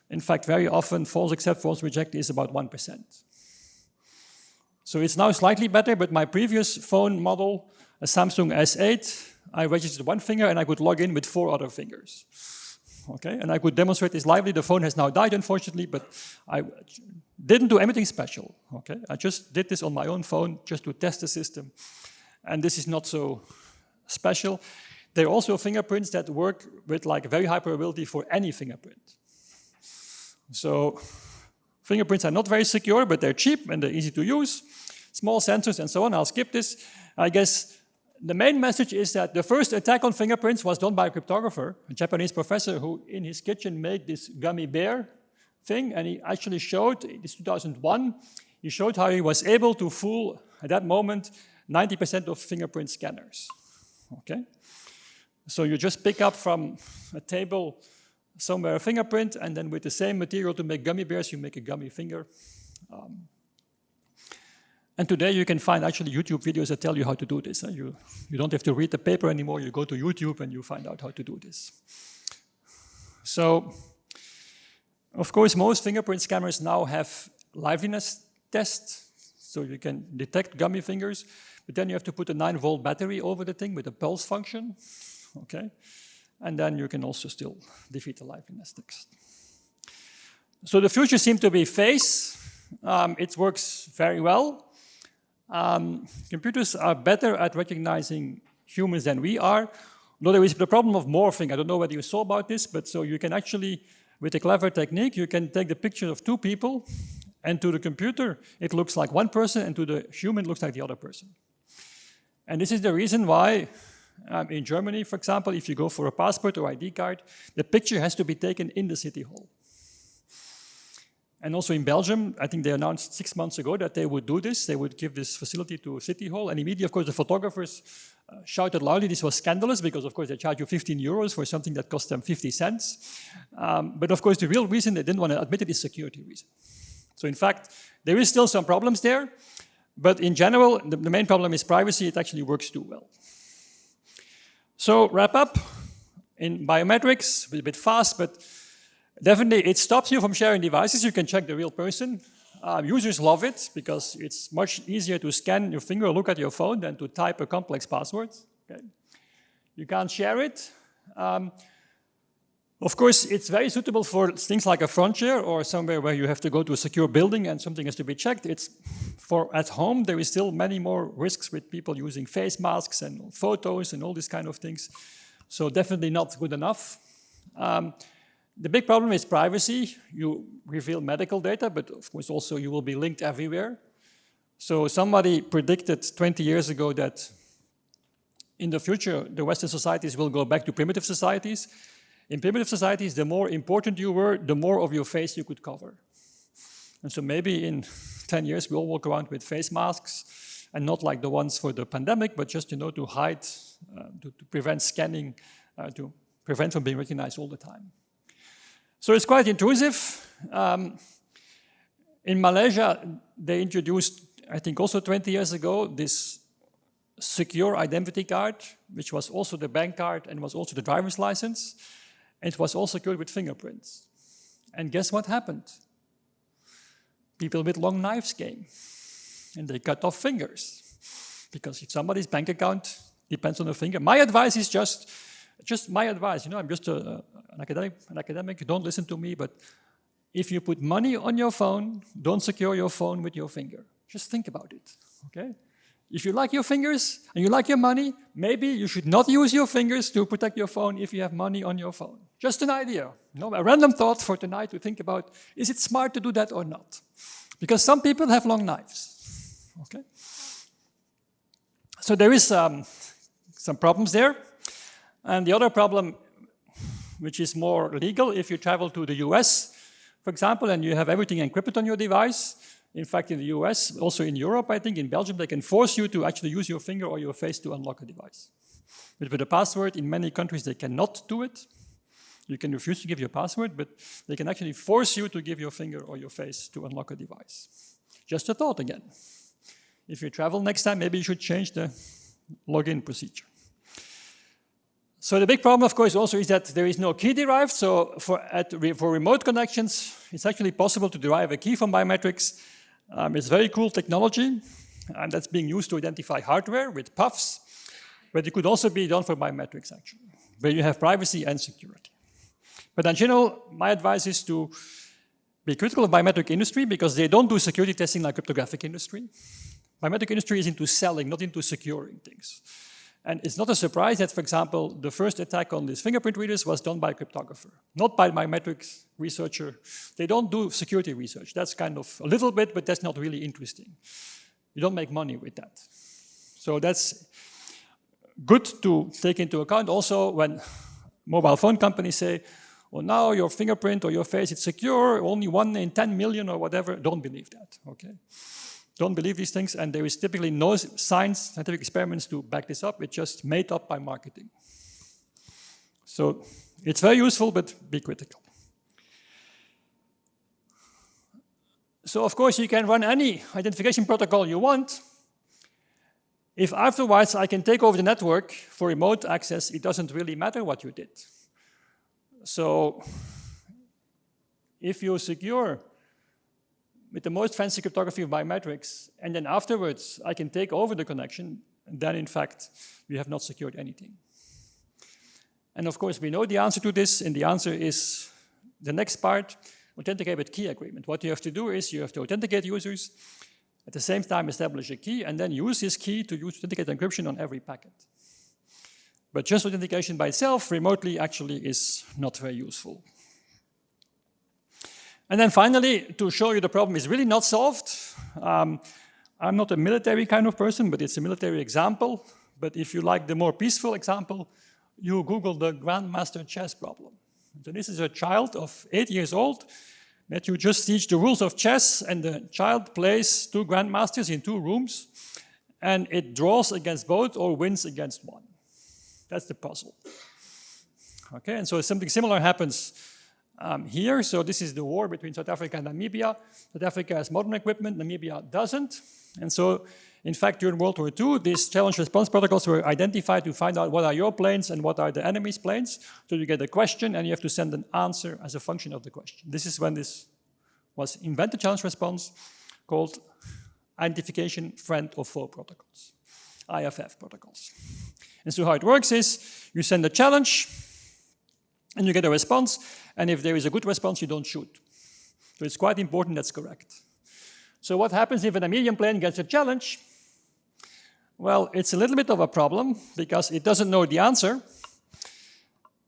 in fact, very often false accept, false reject is about 1%. So it's now slightly better, but my previous phone model, a Samsung S8, I registered one finger and I could log in with 4 other fingers. Okay, and I could demonstrate this lively. The phone has now died, unfortunately, but I didn't do anything special. Okay, I just did this on my own phone just to test the system. And this is not so special. There are also fingerprints that work with like very high probability for any fingerprint. So fingerprints are not very secure, but they're cheap and they're easy to use. Small sensors and so on. I'll skip this. I guess the main message is that the first attack on fingerprints was done by a cryptographer, a Japanese professor who in his kitchen made this gummy bear thing, and he actually showed, this 2001, he showed how he was able to fool, at that moment, 90% of fingerprint scanners. Okay? So you just pick up from a table somewhere a fingerprint, and then with the same material to make gummy bears, you make a gummy finger. And today you can find actually YouTube videos that tell you how to do this. You don't have to read the paper anymore. You go to YouTube and you find out how to do this. So, of course, most fingerprint scanners now have liveliness tests. So you can detect gummy fingers, but then you have to put a 9-volt battery over the thing with a pulse function. Okay? And then you can also still defeat the liveliness test. So the future seems to be face. It works very well. Computers are better at recognizing humans than we are, though there is the problem of morphing. I don't know whether you saw about this, but so you can actually, with a clever technique, you can take the picture of 2 people, and to the computer, it looks like one person, and to the human, it looks like the other person. And this is the reason why, in Germany, for example, if you go for a passport or ID card, the picture has to be taken in the city hall. And also in Belgium, I think they announced 6 months ago that they would do this. They would give this facility to City Hall. And immediately, of course, the photographers shouted loudly this was scandalous because, of course, they charge you 15 euros for something that cost them 50 cents. But, of course, the real reason they didn't want to admit it is security reason. So in fact, there is still some problems there, but in general, the main problem is privacy. It actually works too well. So wrap up, in biometrics, a bit fast, but definitely it stops you from sharing devices. You can check the real person. Users love it because it's much easier to scan your finger or look at your phone than to type a complex password. Okay. You can't share it. Of course, it's very suitable for things like a frontier or somewhere where you have to go to a secure building and something has to be checked. It's for at home, there is still many more risks with people using face masks and photos and all these kind of things. So definitely not good enough. The big problem is privacy. You reveal medical data, but of course also you will be linked everywhere. So somebody predicted 20 years ago that in the future, the Western societies will go back to primitive societies. In primitive societies, the more important you were, the more of your face you could cover. And so maybe in 10 years, we all walk around with face masks, and not like the ones for the pandemic, but just, to hide, to prevent scanning, to prevent from being recognized all the time. So it's quite intrusive. In Malaysia, they introduced, I think also 20 years ago, this secure identity card, which was also the bank card and was also the driver's license. It was all secured with fingerprints. And guess what happened? People with long knives came, and they cut off fingers. Because if somebody's bank account depends on a finger, my advice is just my advice. I'm just an academic, don't listen to me, but if you put money on your phone, don't secure your phone with your finger. Just think about it, okay? If you like your fingers and you like your money, maybe you should not use your fingers to protect your phone if you have money on your phone. Just an idea, a random thought for tonight to think about, is it smart to do that or not? Because some people have long knives, okay? So there is some problems there. And the other problem, which is more legal, if you travel to the US, for example, and you have everything encrypted on your device. In fact, in the US, also in Europe, I think, in Belgium, they can force you to actually use your finger or your face to unlock a device. But with a password, in many countries, they cannot do it. You can refuse to give your password, but they can actually force you to give your finger or your face to unlock a device. Just a thought again. If you travel next time, maybe you should change the login procedure. So the big problem, of course, also is that there is no key derived. So for remote connections, it's actually possible to derive a key from biometrics. It's very cool technology, and that's being used to identify hardware with puffs, but it could also be done for biometrics, actually, where you have privacy and security. But in general, my advice is to be critical of biometric industry because they don't do security testing like cryptographic industry. Biometric industry is into selling, not into securing things. And it's not a surprise that, for example, the first attack on these fingerprint readers was done by a cryptographer, not by a biometrics researcher. They don't do security research. That's kind of a little bit, but that's not really interesting. You don't make money with that. So that's good to take into account also when mobile phone companies say, well, now your fingerprint or your face is secure, only 1 in 10 million or whatever. Don't believe that, okay? Don't believe these things, and there is typically no scientific experiments to back this up. It's just made up by marketing. So it's very useful, but be critical. So of course, you can run any identification protocol you want. If afterwards I can take over the network for remote access, it doesn't really matter what you did. So if you secure with the most fancy cryptography of biometrics, and then afterwards I can take over the connection, then in fact we have not secured anything. And of course we know the answer to this, and the answer is the next part, authenticate with key agreement. What you have to do is you have to authenticate users, at the same time establish a key, and then use this key to use authenticate encryption on every packet. But just authentication by itself remotely actually is not very useful. And then finally, to show you the problem is really not solved, I'm not a military kind of person, but it's a military example. But if you like the more peaceful example, you Google the Grandmaster chess problem. So this is a child of 8 years old that you just teach the rules of chess, and the child plays 2 grandmasters in 2 rooms, and it draws against both or wins against one. That's the puzzle. Okay, and so something similar happens here. So this is the war between South Africa and Namibia. South Africa has modern equipment, Namibia doesn't. And so, in fact, during World War II, these challenge response protocols were identified to find out what are your planes and what are the enemy's planes. So you get a question and you have to send an answer as a function of the question. This is when this was invented, challenge response, called identification friend or foe protocols, IFF protocols. And so how it works is you send a challenge and you get a response, and if there is a good response, you don't shoot. So it's quite important that's correct. So what happens if a Namibian plane gets a challenge? Well, it's a little bit of a problem because it doesn't know the answer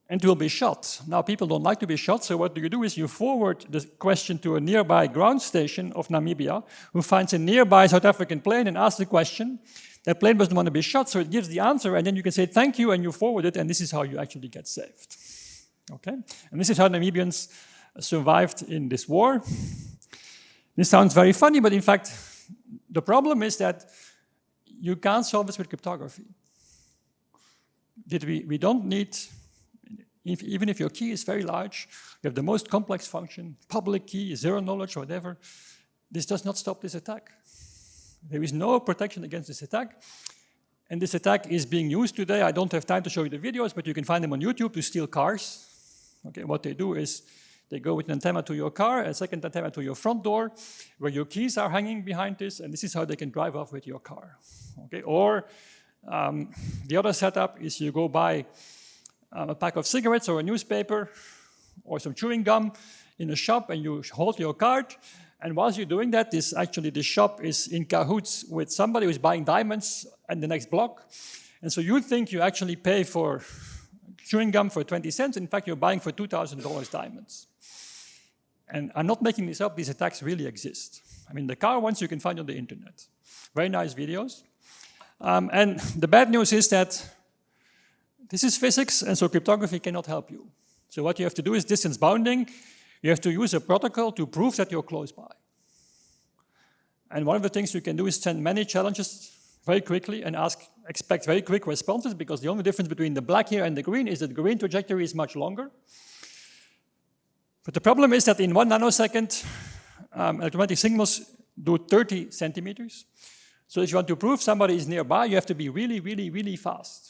and it will be shot. Now, people don't like to be shot, so what do is you forward the question to a nearby ground station of Namibia who finds a nearby South African plane and asks the question. That plane doesn't want to be shot, so it gives the answer, and then you can say thank you, and you forward it, and this is how you actually get saved. Okay? And this is how Namibians survived in this war. This sounds very funny, but in fact, the problem is that you can't solve this with cryptography. We don't need, even if your key is very large, you have the most complex function, public key, zero knowledge, or whatever, this does not stop this attack. There is no protection against this attack. And this attack is being used today. I don't have time to show you the videos, but you can find them on YouTube to steal cars. Okay, what they do is they go with an antenna to your car, a second antenna to your front door, where your keys are hanging behind this, and this is how they can drive off with your car. Okay, or the other setup is you go buy a pack of cigarettes or a newspaper or some chewing gum in a shop, and you hold your card. And whilst you're doing that, the shop is in cahoots with somebody who's buying diamonds at the next block. And so you think you actually pay for chewing gum for 20 cents. In fact, you're buying for $2,000 diamonds. And I'm not making this up. These attacks really exist. I mean, the car ones you can find on the internet. Very nice videos. And the bad news is that this is physics, and so cryptography cannot help you. So what you have to do is distance bounding. You have to use a protocol to prove that you're close by. And one of the things you can do is send many challenges very quickly and expect very quick responses, because the only difference between the black here and the green is that the green trajectory is much longer. But the problem is that in 1 nanosecond, electromagnetic signals do 30 centimeters. So if you want to prove somebody is nearby, you have to be really, really, really fast.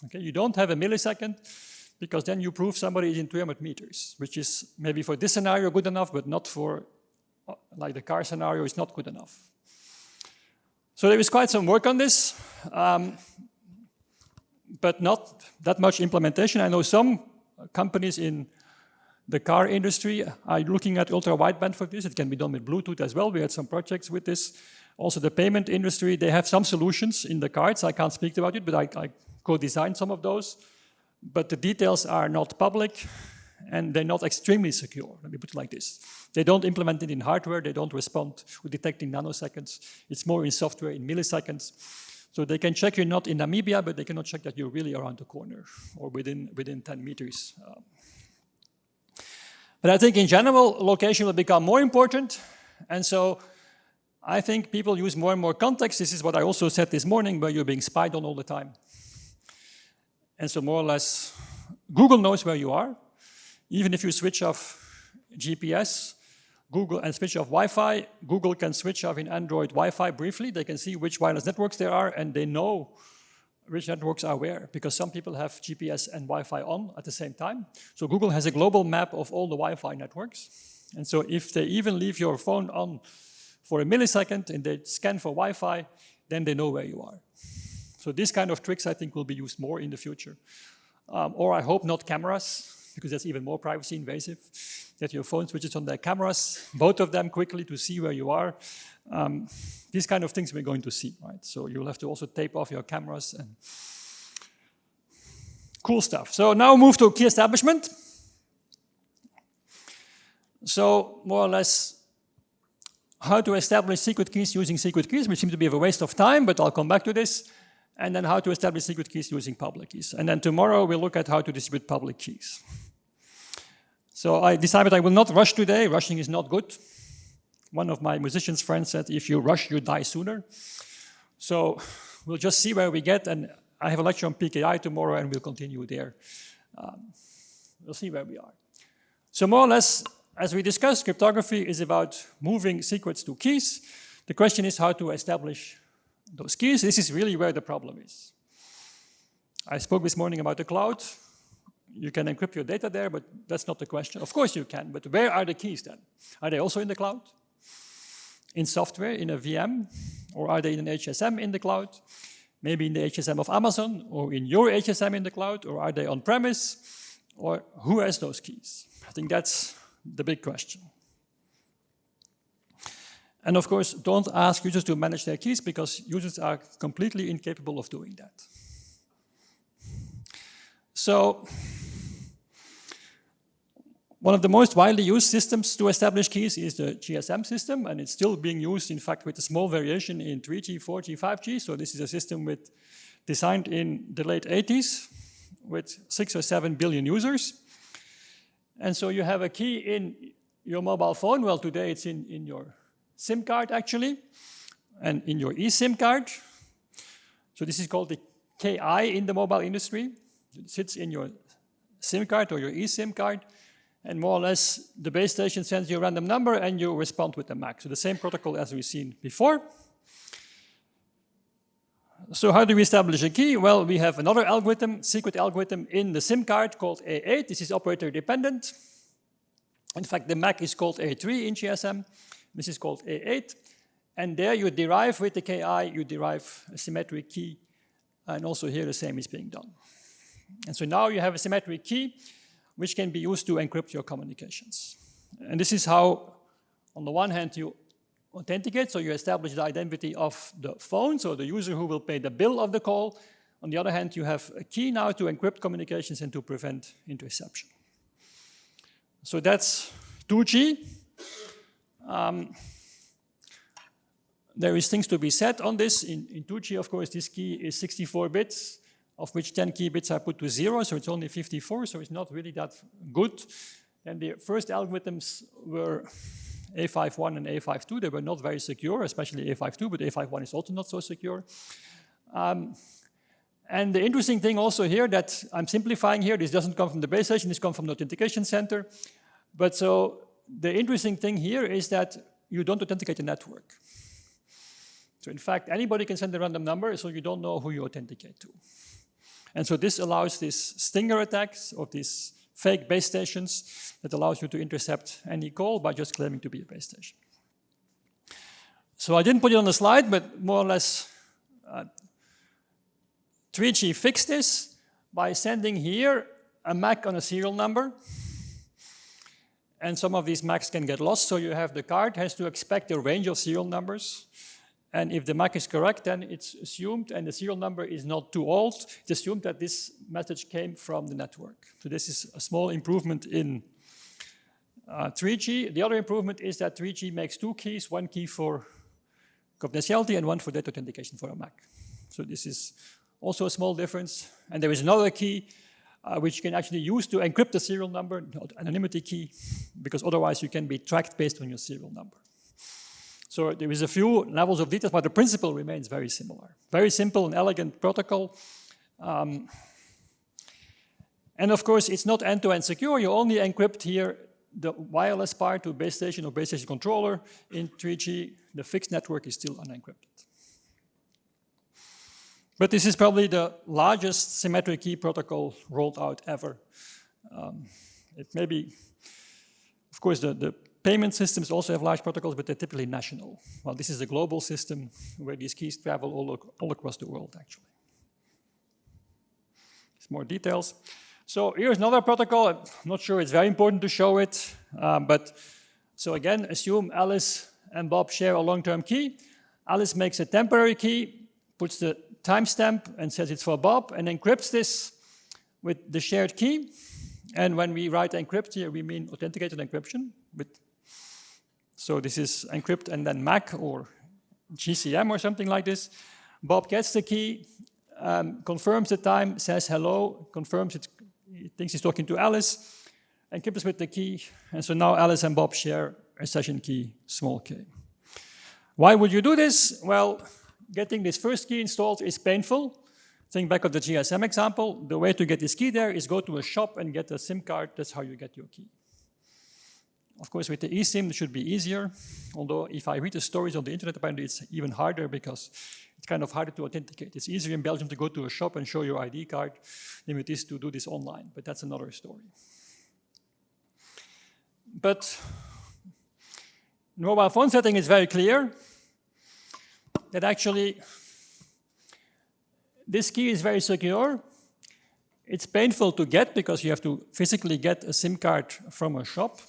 Okay? You don't have a millisecond, because then you prove somebody is in 300 meters, which is maybe for this scenario good enough, but not for, like the car scenario, is not good enough. So there is quite some work on this, but not that much implementation. I know some companies in the car industry are looking at ultra-wideband for this. It can be done with Bluetooth as well. We had some projects with this. Also the payment industry, they have some solutions in the cards. I can't speak about it, but I co-designed some of those. But the details are not public, and they're not extremely secure. Let me put it like this. They don't implement it in hardware. They don't respond to detecting nanoseconds. It's more in software, in milliseconds. So they can check you're not in Namibia, but they cannot check that you're really around the corner or within 10 meters. But I think in general, location will become more important. And so I think people use more and more context. This is what I also said this morning, where you're being spied on all the time. And so more or less, Google knows where you are. Even if you switch off GPS, Google, and switch off Wi-Fi, Google can switch off in Android Wi-Fi briefly. They can see which wireless networks there are, and they know which networks are where, because some people have GPS and Wi-Fi on at the same time. So Google has a global map of all the Wi-Fi networks. And so if they even leave your phone on for a millisecond and they scan for Wi-Fi, then they know where you are. So these kind of tricks, I think, will be used more in the future. Or I hope not cameras, because that's even more privacy invasive. That your phone switches on their cameras, both of them quickly to see where you are. These kind of things we're going to see, right? So you'll have to also tape off your cameras and cool stuff. So now move to key establishment. So more or less, how to establish secret keys using secret keys, which seems to be a waste of time, but I'll come back to this. And then how to establish secret keys using public keys. And then tomorrow we'll look at how to distribute public keys. So I decided I will not rush today. Rushing is not good. One of my musician's friends said, if you rush, you die sooner. So we'll just see where we get. And I have a lecture on PKI tomorrow, and we'll continue there. We'll see where we are. So more or less, as we discussed, cryptography is about moving secrets to keys. The question is how to establish those keys. This is really where the problem is. I spoke this morning about the cloud. You can encrypt your data there, but that's not the question. Of course you can, but where are the keys then? Are they also in the cloud? In software, in a VM? Or are they in an HSM in the cloud? Maybe in the HSM of Amazon, or in your HSM in the cloud, or are they on-premise? Or who has those keys? I think that's the big question. And of course, don't ask users to manage their keys because users are completely incapable of doing that. So, one of the most widely used systems to establish keys is the GSM system, and it's still being used, in fact, with a small variation in 3G, 4G, 5G. So this is a system designed in the late 80s with 6 or 7 billion users. And so you have a key in your mobile phone. Well, today it's in your SIM card, actually, and in your eSIM card. So this is called the KI in the mobile industry. It sits in your SIM card or your eSIM card. And more or less, the base station sends you a random number and you respond with the MAC. So the same protocol as we've seen before. So how do we establish a key? Well, we have another algorithm, secret algorithm in the SIM card called A8. This is operator dependent. In fact, the MAC is called A3 in GSM. This is called A8. And there you derive with the KI, you derive a symmetric key. And also here the same is being done. And so now you have a symmetric key which can be used to encrypt your communications. And this is how, on the one hand, you authenticate, so you establish the identity of the phone, so the user who will pay the bill of the call. On the other hand, you have a key now to encrypt communications and to prevent interception. So that's 2G. There is things to be said on this. In 2G, of course, this key is 64 bits, of which 10 key bits are put to 0, so it's only 54, so it's not really that good. And the first algorithms were A51 and A52. They were not very secure, especially A52, but A51 is also not so secure. And the interesting thing also here that I'm simplifying here, this doesn't come from the base station, this comes from the authentication center. But so the interesting thing here is that you don't authenticate the network. So in fact, anybody can send a random number, so you don't know who you authenticate to. And so this allows these stinger attacks of these fake base stations that allows you to intercept any call by just claiming to be a base station. So I didn't put it on the slide, but more or less 3G fixed this by sending here a MAC on a serial number. And some of these MACs can get lost, so you have the card has to expect a range of serial numbers. And if the MAC is correct, then it's assumed, and the serial number is not too old, it's assumed that this message came from the network. So this is a small improvement in 3G. The other improvement is that 3G makes 2 keys, 1 key for confidentiality and 1 for data authentication for a MAC. So this is also a small difference. And there is another key which you can actually use to encrypt the serial number, not anonymity key, because otherwise you can be tracked based on your serial number. So there is a few levels of details, but the principle remains very similar. Very simple and elegant protocol. And of course, it's not end-to-end secure. You only encrypt here the wireless part to base station or base station controller. In 3G, the fixed network is still unencrypted. But this is probably the largest symmetric key protocol rolled out ever. It may be, of course, the payment systems also have large protocols, but they're typically national. Well, this is a global system where these keys travel all across the world, actually. There's more details. So here's another protocol. I'm not sure it's very important to show it, but so again, assume Alice and Bob share a long-term key. Alice makes a temporary key, puts the timestamp and says it's for Bob, and encrypts this with the shared key. And when we write encrypt here, we mean authenticated encryption. So this is encrypt and then MAC or GCM or something like this. Bob gets the key, confirms the time, says hello, confirms it, he thinks he's talking to Alice, encrypts with the key, and so now Alice and Bob share a session key, small k. Why would you do this? Well, getting this first key installed is painful. Think back of the GSM example. The way to get this key there is go to a shop and get a SIM card. That's how you get your key. Of course, with the eSIM, it should be easier. Although, if I read the stories on the internet, apparently it's even harder because it's kind of harder to authenticate. It's easier in Belgium to go to a shop and show your ID card than it is to do this online, but that's another story. But the mobile phone setting is very clear that actually this key is very secure. It's painful to get because you have to physically get a SIM card from a shop.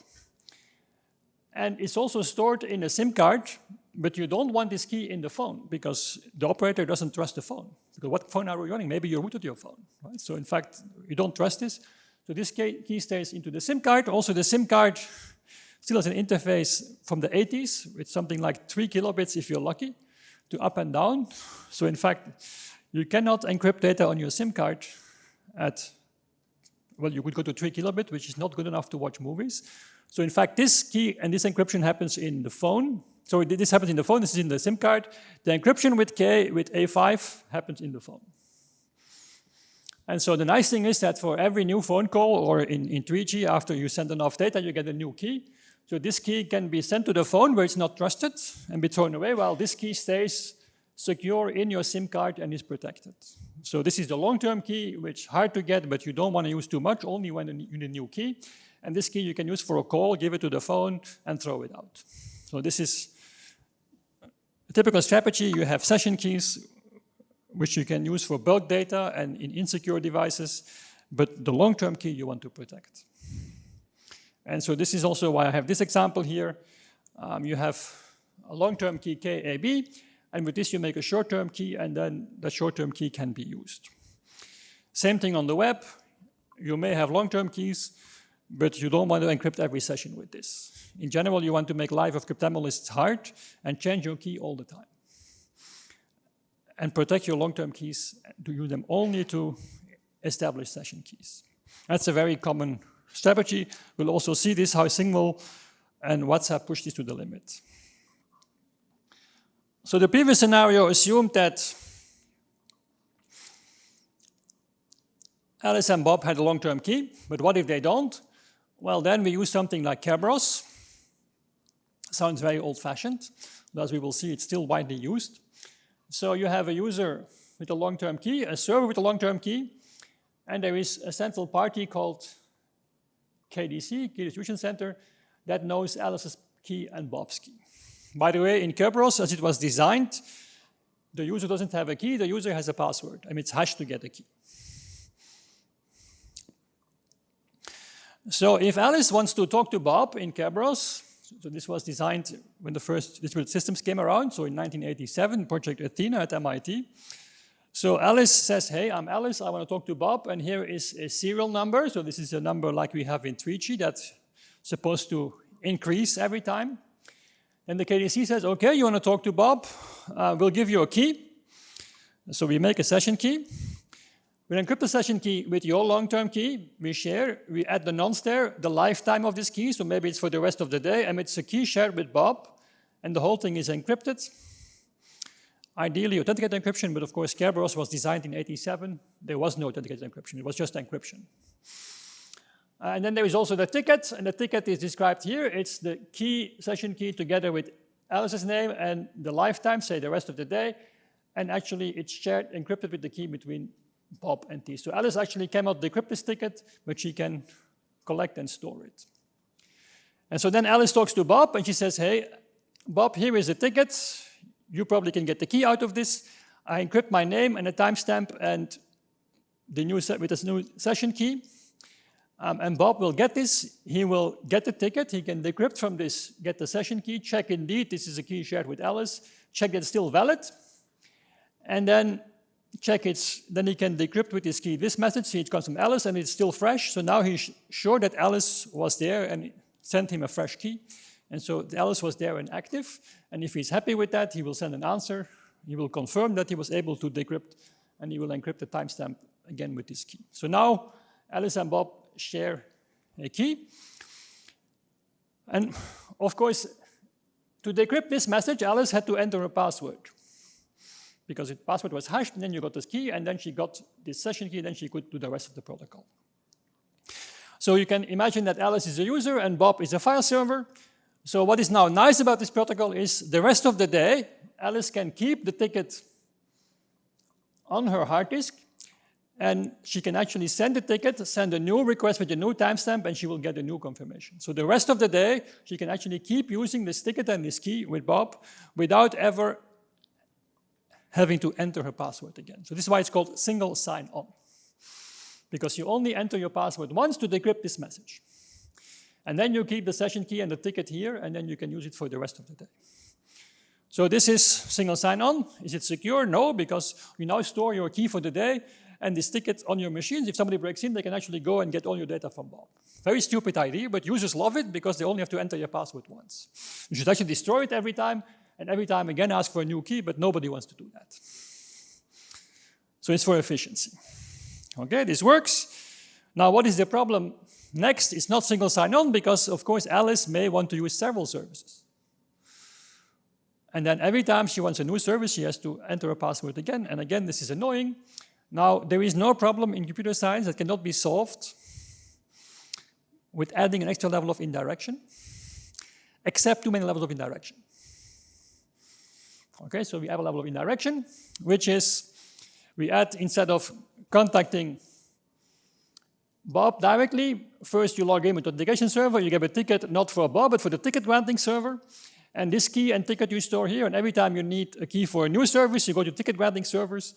And it's also stored in a SIM card, but you don't want this key in the phone because the operator doesn't trust the phone. Because what phone are you running? Maybe you're rooted your phone, right? So in fact, you don't trust this. So this key stays into the SIM card. Also, the SIM card still has an interface from the 80s with something like 3 kilobits if you're lucky to up and down. So in fact, you cannot encrypt data on your SIM card at, well, you could go to 3 kilobit, which is not good enough to watch movies. So in fact, this key and this encryption happens in the phone. So this happens in the phone, this is in the SIM card. The encryption with A5 happens in the phone. And so the nice thing is that for every new phone call or in 3G, after you send enough data, you get a new key. So this key can be sent to the phone where it's not trusted and be thrown away, while this key stays secure in your SIM card and is protected. So this is the long-term key, which is hard to get, but you don't want to use too much, only when you need a new key. And this key you can use for a call, give it to the phone, and throw it out. So this is a typical strategy. You have session keys, which you can use for bulk data and in insecure devices, but the long-term key you want to protect. And so this is also why I have this example here. You have a long-term key KAB, and with this you make a short-term key, and then the short-term key can be used. Same thing on the web. You may have long-term keys, but you don't want to encrypt every session with this. In general, you want to make life of cryptanalysts hard and change your key all the time. And protect your long-term keys, to use them only to establish session keys. That's a very common strategy. We'll also see this, how Signal and WhatsApp push this to the limit. So the previous scenario assumed that Alice and Bob had a long-term key, but what if they don't? Well, then we use something like Kerberos. Sounds very old-fashioned, but as we will see, it's still widely used. So you have a user with a long-term key, a server with a long-term key, and there is a central party called KDC, Key Distribution Center, that knows Alice's key and Bob's key. By the way, in Kerberos, as it was designed, the user doesn't have a key, the user has a password. I mean, it's hashed to get a key. So if Alice wants to talk to Bob in Kerberos, so this was designed when the first distributed systems came around, so in 1987, Project Athena at MIT. So Alice says, hey, I'm Alice, I want to talk to Bob, and here is a serial number. So this is a number like we have in 3G that's supposed to increase every time. And the KDC says, okay, you want to talk to Bob? We'll give you a key. So we make a session key. We encrypt the session key with your long-term key. We share, we add the nonce there, the lifetime of this key, so maybe it's for the rest of the day, and it's a key shared with Bob, and the whole thing is encrypted. Ideally, authenticated encryption, but of course, Kerberos was designed in '87. There was no authenticated encryption, it was just encryption. And then there is also the ticket, and the ticket is described here. It's the key, session key together with Alice's name and the lifetime, say the rest of the day, and actually it's shared, encrypted with the key between Bob and T. So Alice actually cannot decrypt this ticket, but she can collect and store it. And so then Alice talks to Bob, and she says, hey, Bob, here is the ticket. You probably can get the key out of this. I encrypt my name and a timestamp and the new with this new session key. And Bob will get this. He will get the ticket. He can decrypt from this, get the session key, check indeed this is a key shared with Alice, check that it's still valid, and then check then he can decrypt with his key this message. See, it comes from Alice and it's still fresh. So now he's sure that Alice was there and sent him a fresh key. And so Alice was there and active. And if he's happy with that, he will send an answer. He will confirm that he was able to decrypt, and he will encrypt the timestamp again with his key. So now Alice and Bob share a key. And of course, to decrypt this message, Alice had to enter a password, because the password was hashed, and then you got this key, and then she got this session key, and then she could do the rest of the protocol. So you can imagine that Alice is a user and Bob is a file server. So what is now nice about this protocol is the rest of the day, Alice can keep the ticket on her hard disk, and she can actually send the ticket, send a new request with a new timestamp, and she will get a new confirmation. So the rest of the day, she can actually keep using this ticket and this key with Bob without ever having to enter her password again. So this is why it's called single sign-on, because you only enter your password once to decrypt this message. And then you keep the session key and the ticket here, and then you can use it for the rest of the day. So this is single sign-on. Is it secure? No, because you now store your key for the day and this ticket on your machines. If somebody breaks in, they can actually go and get all your data from Bob. Very stupid idea, but users love it because they only have to enter your password once. You should actually destroy it every time, and every time again ask for a new key, but nobody wants to do that. So it's for efficiency. Okay, this works. Now what is the problem? Next, it's not single sign-on because, of course, Alice may want to use several services. And then every time she wants a new service, she has to enter a password again. And again, this is annoying. Now, there is no problem in computer science that cannot be solved with adding an extra level of indirection, except too many levels of indirection. Okay, so we have a level of indirection, which is we add, instead of contacting Bob directly, first you log in with the authentication server, you get a ticket not for Bob, but for the ticket granting server. And this key and ticket you store here, and every time you need a key for a new service, you go to ticket granting service,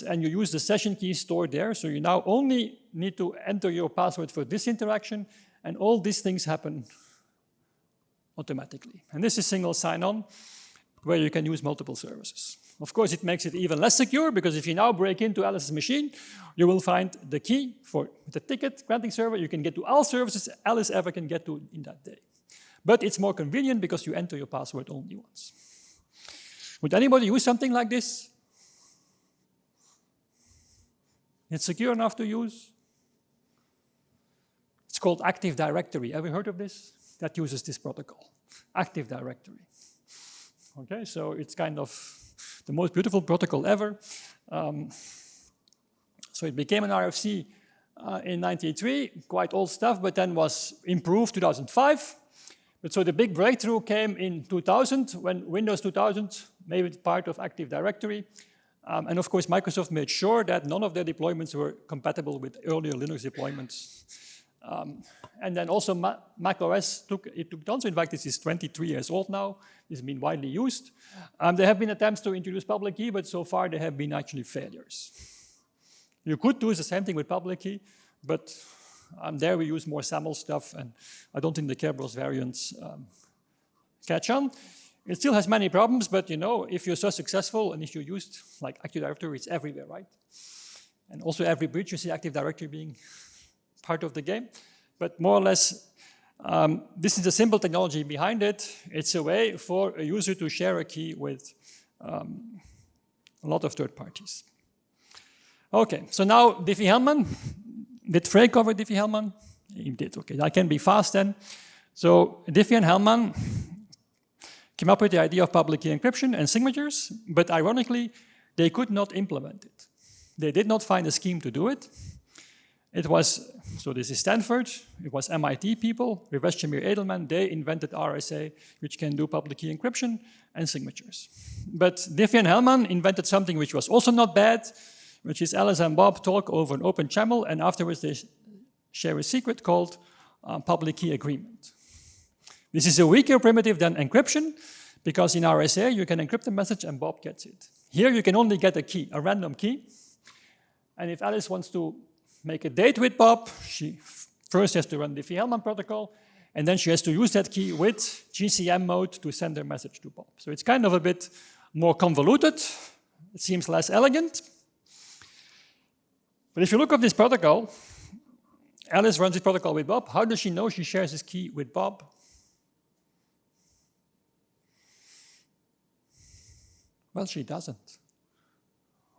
and you use the session key stored there. So you now only need to enter your password for this interaction, and all these things happen automatically. And this is single sign-on, where you can use multiple services. Of course, it makes it even less secure, because if you now break into Alice's machine, you will find the key for the ticket granting server. You can get to all services Alice ever can get to in that day. But it's more convenient because you enter your password only once. Would anybody use something like this? It's secure enough to use. It's called Active Directory. Have you heard of this? That uses this protocol, Active Directory. Okay, so it's kind of the most beautiful protocol ever. So it became an RFC in 1993, quite old stuff, but then was improved 2005. But so the big breakthrough came in 2000, when Windows 2000 made it part of Active Directory. And of course, Microsoft made sure that none of their deployments were compatible with earlier Linux deployments. And then also Mac OS took on. So in fact, this is 23 years old now. This has been widely used. There have been attempts to introduce public key, but so far they have been actually failures. You could do the same thing with public key, but there we use more SAML stuff, and I don't think the Kerberos variants catch on. It still has many problems, but you know, if you're so successful and if you used like Active Directory, it's everywhere, right? And also every bridge you see Active Directory being part of the game. But more or less, this is the simple technology behind it. It's a way for a user to share a key with a lot of third parties. Okay, so now Diffie-Hellman. Did Frey cover Diffie-Hellman? He did, okay. I can be fast then. So Diffie and Hellman came up with the idea of public key encryption and signatures, but ironically, they could not implement it. They did not find a scheme to do it. It was, so this is Stanford, it was MIT people, with Weschemir Edelman, they invented RSA, which can do public key encryption and signatures. But Diffie and Hellman invented something which was also not bad, which is Alice and Bob talk over an open channel, and afterwards they share a secret called public key agreement. This is a weaker primitive than encryption, because in RSA you can encrypt a message and Bob gets it. Here you can only get a key, a random key, and if Alice wants to make a date with Bob, she first has to run the Diffie-Hellman protocol, and then she has to use that key with GCM mode to send her message to Bob. So it's kind of a bit more convoluted. It seems less elegant. But if you look at this protocol, Alice runs this protocol with Bob. How does she know she shares this key with Bob? Well, she doesn't.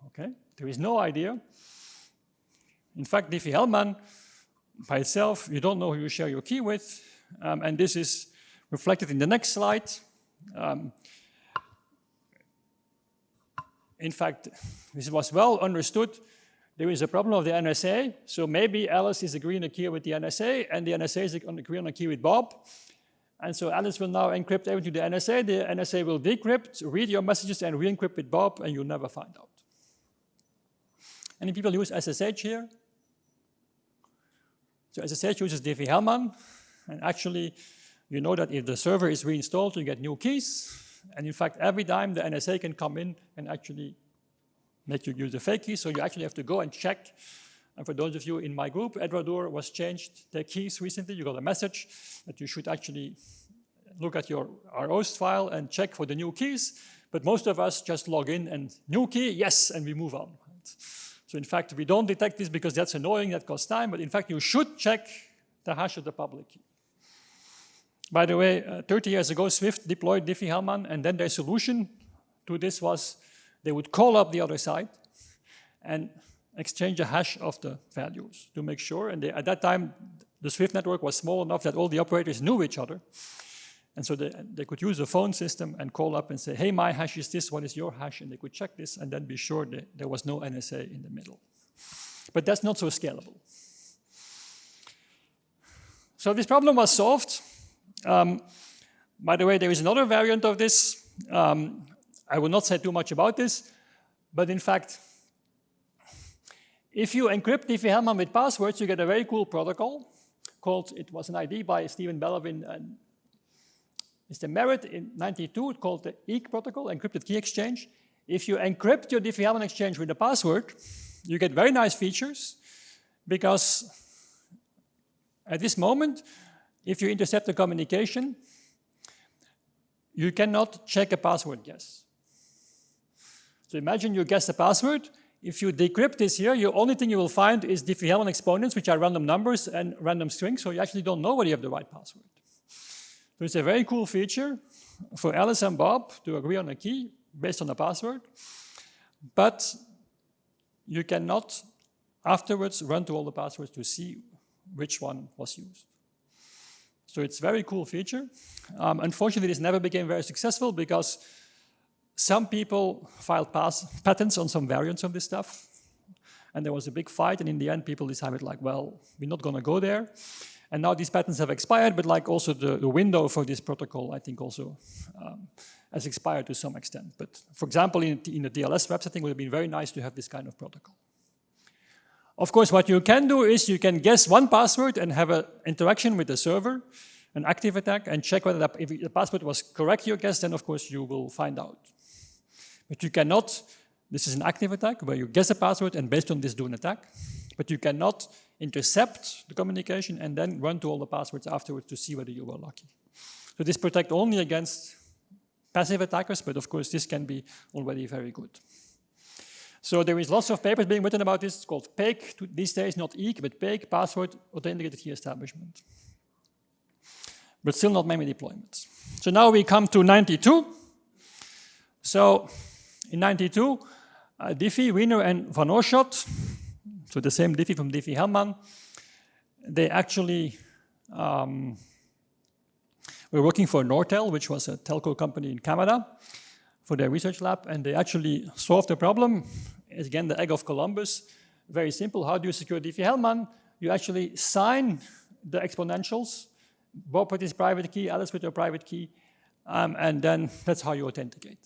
Okay, there is no idea. In fact, Diffie-Hellman, by itself, you don't know who you share your key with, and this is reflected in the next slide. In fact, this was well understood. there is a problem of the NSA. So maybe Alice is agreeing a key with the NSA, and the NSA is agreeing on a key with Bob. And so Alice will now encrypt everything to the NSA. The NSA will decrypt, read your messages, and re-encrypt with Bob, and you'll never find out. Any people use SSH here? So SSH uses Diffie-Hellman, and actually, you know that if the server is reinstalled, you get new keys. And in fact, every time the NSA can come in and actually make you use the fake key, so you actually have to go and check. And for those of you in my group, Edwardor was changed their keys recently. You got a message that you should actually look at your ROS file and check for the new keys. But most of us just log in and new key, yes, and we move on. Right? So in fact, we don't detect this because that's annoying, that costs time, but in fact, you should check the hash of the public key. By the way, 30 years ago, Swift deployed Diffie-Hellman, and then their solution to this was they would call up the other side and exchange a hash of the values to make sure. And at that time, the Swift network was small enough that all the operators knew each other. And so they could use a phone system and call up and say, hey, my hash is this, what is your hash? And they could check this and then be sure that there was no NSA in the middle. But that's not so scalable. So this problem was solved. By the way, there is another variant of this. I will not say too much about this, but in fact, if you encrypt Diffie-Hellman with passwords, you get a very cool protocol called, it was an ID by Stephen Bellovin and Mr. Merritt in '92, called the EEC protocol, Encrypted Key Exchange. If you encrypt your Diffie-Hellman exchange with a password, you get very nice features because at this moment, if you intercept the communication, you cannot check a password guess. So imagine you guess the password. If you decrypt this here, the only thing you will find is Diffie-Hellman exponents, which are random numbers and random strings, so you actually don't know whether you have the right password. So it's a very cool feature for Alice and Bob to agree on a key based on a password, but you cannot afterwards run to all the passwords to see which one was used. So it's a very cool feature. Unfortunately, this never became very successful because some people filed patents on some variants of this stuff. And there was a big fight, and in the end, people decided, like, well, we're not going to go there. And now these patents have expired, but like also the window for this protocol, I think also has expired to some extent. But for example, in the DLS web setting, it would have been very nice to have this kind of protocol. Of course, what you can do is you can guess one password and have an interaction with the server, an active attack, and check whether if the password was correct, your guess, then of course you will find out. But you cannot, this is an active attack where you guess a password and based on this do an attack, but you cannot intercept the communication and then run to all the passwords afterwards to see whether you were lucky. So this protects only against passive attackers, but of course this can be already very good. So there is lots of papers being written about this. It's called PAKE these days, not EEC, but PAKE, Password Authenticated Key Establishment. But still not many deployments. So now we come to '92. So in '92, Diffie, Wiener, and Van Oorschot, so the same Diffie from Diffie-Hellman, they actually were working for Nortel, which was a telco company in Canada, for their research lab, and they actually solved the problem. Again, the egg of Columbus, very simple. How do you secure Diffie-Hellman? You actually sign the exponentials, Bob with his private key, Alice with her private key, and then that's how you authenticate.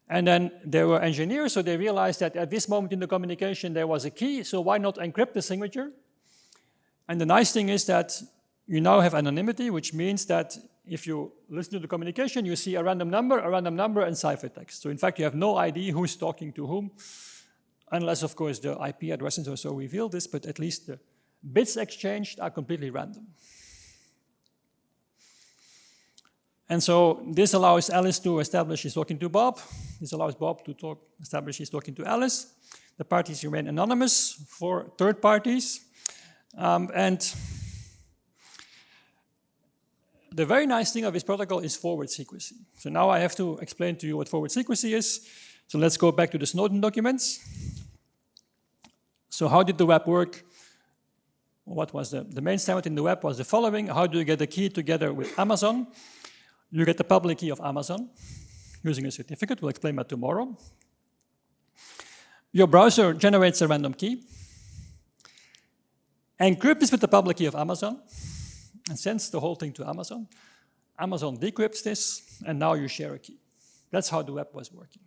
And then there were engineers, so they realized that at this moment in the communication there was a key, so why not encrypt the signature? And the nice thing is that you now have anonymity, which means that if you listen to the communication, you see a random number, and ciphertext. So in fact, you have no idea who's talking to whom, unless, of course, the IP addresses or so reveal this, but at least the bits exchanged are completely random. And so this allows Alice to establish she's talking to Bob. This allows Bob to establish he's talking to Alice. The parties remain anonymous for third parties. And the very nice thing of this protocol is forward secrecy. So now I have to explain to you what forward secrecy is. So let's go back to the Snowden documents. So how did the web work? What was the main standard in the web was the following. How do you get a key together with Amazon? You get the public key of Amazon using a certificate. We'll explain that tomorrow. Your browser generates a random key, encrypts this with the public key of Amazon, and sends the whole thing to Amazon. Amazon decrypts this, and now you share a key. That's how the web was working.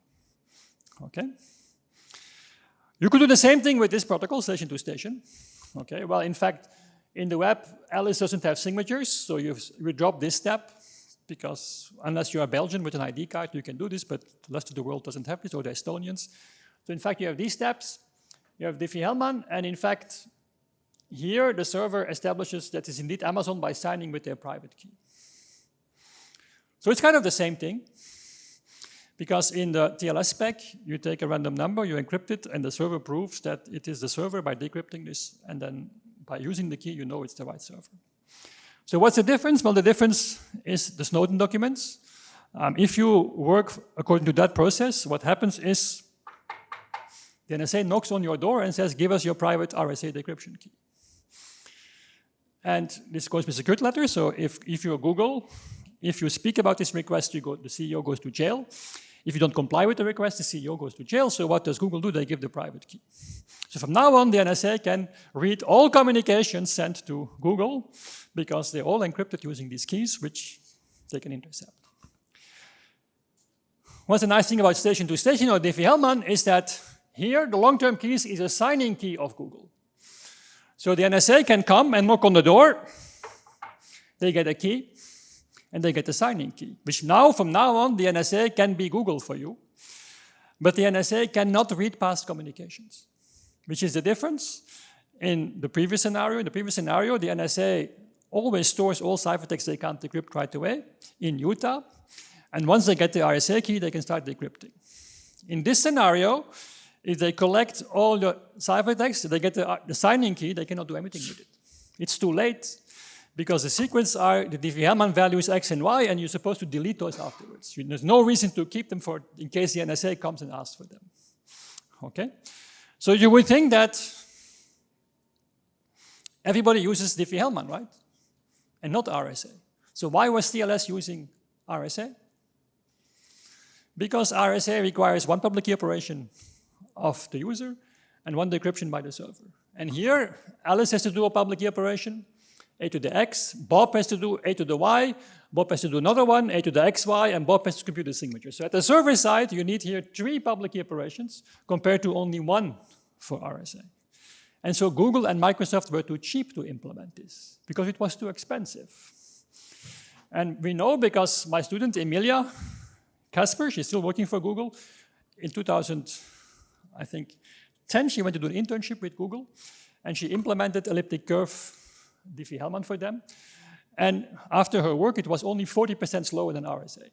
Okay? You could do the same thing with this protocol, station to station. Okay, well, in fact, in the web, Alice doesn't have signatures, so you drop this step, because unless you are Belgian with an ID card, you can do this, but the rest of the world doesn't have this, or the Estonians. So in fact, you have these steps, you have Diffie-Hellman, and in fact, here the server establishes that it's indeed Amazon by signing with their private key. So it's kind of the same thing, because in the TLS spec, you take a random number, you encrypt it, and the server proves that it is the server by decrypting this, and then by using the key, you know it's the right server. So what's the difference? Well, the difference is the Snowden documents. If you work according to that process, what happens is the NSA knocks on your door and says, give us your private RSA decryption key. And this goes with secret letter, so if you're Google, if you speak about this request, the CEO goes to jail. If you don't comply with the request, the CEO goes to jail. So what does Google do? They give the private key. So from now on, the NSA can read all communications sent to Google because they're all encrypted using these keys, which they can intercept. What's the nice thing about station to station or Diffie-Hellman is that here, the long-term keys is a signing key of Google. So the NSA can come and knock on the door. They get a key. And they get the signing key, which now, from now on, the NSA can be Google for you. But the NSA cannot read past communications, which is the difference in the previous scenario. In the previous scenario, the NSA always stores all ciphertexts they can't decrypt right away in Utah. And once they get the RSA key, they can start decrypting. In this scenario, if they collect all the ciphertexts, they get the signing key, they cannot do anything with it. It's too late. Because the sequence are the Diffie-Hellman values X and Y, and you're supposed to delete those afterwards. There's no reason to keep them in case the NSA comes and asks for them. Okay? So you would think that everybody uses Diffie-Hellman, right? And not RSA. So why was TLS using RSA? Because RSA requires one public key operation of the user and one decryption by the server. And here, Alice has to do a public key operation, A to the X, Bob has to do A to the Y, Bob has to do another one, A to the XY, and Bob has to compute the signature. So at the server side, you need here 3 public key operations compared to only 1 for RSA. And so Google and Microsoft were too cheap to implement this because it was too expensive. And we know because my student, Emilia Kasper, she's still working for Google. In 2000, I think, 10, she went to do an internship with Google, and she implemented elliptic curve Diffie-Hellman for them. And after her work, it was only 40% slower than RSA.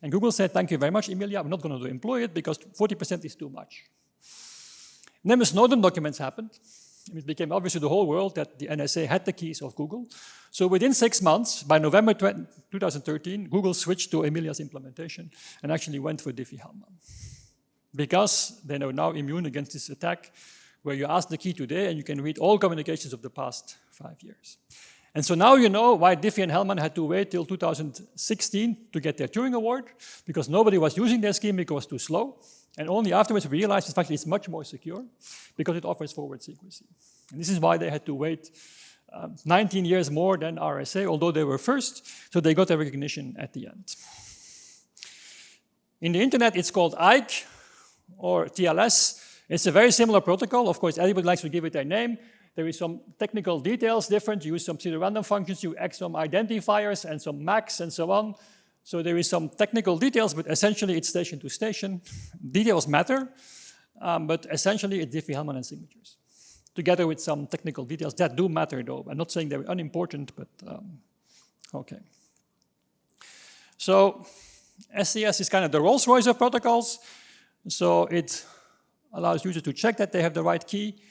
And Google said, thank you very much, Emilia. I'm not going to employ it because 40% is too much. And then the Snowden documents happened. And it became obvious to the whole world that the NSA had the keys of Google. So within 6 months, by November 2013, Google switched to Emilia's implementation and actually went for Diffie-Hellman. Because they are now immune against this attack where you ask the key today and you can read all communications of the past 5 years. And so now you know why Diffie and Hellman had to wait till 2016 to get their Turing Award, because nobody was using their scheme because it was too slow. And only afterwards we realized, in fact, it's much more secure because it offers forward secrecy. And this is why they had to wait 19 years more than RSA, although they were first, so they got their recognition at the end. In the internet, it's called IKE or TLS. It's a very similar protocol. Of course, everybody likes to give it their name. There is some technical details different. You use some pseudo-random functions, you add some identifiers and some MACs and so on. So there is some technical details, but essentially it's station to station. Details matter, but essentially it's Diffie-Hellman and signatures, together with some technical details that do matter, though. I'm not saying they're unimportant, but okay. So SCS is kind of the Rolls-Royce of protocols. So it allows users to check that they have the right key.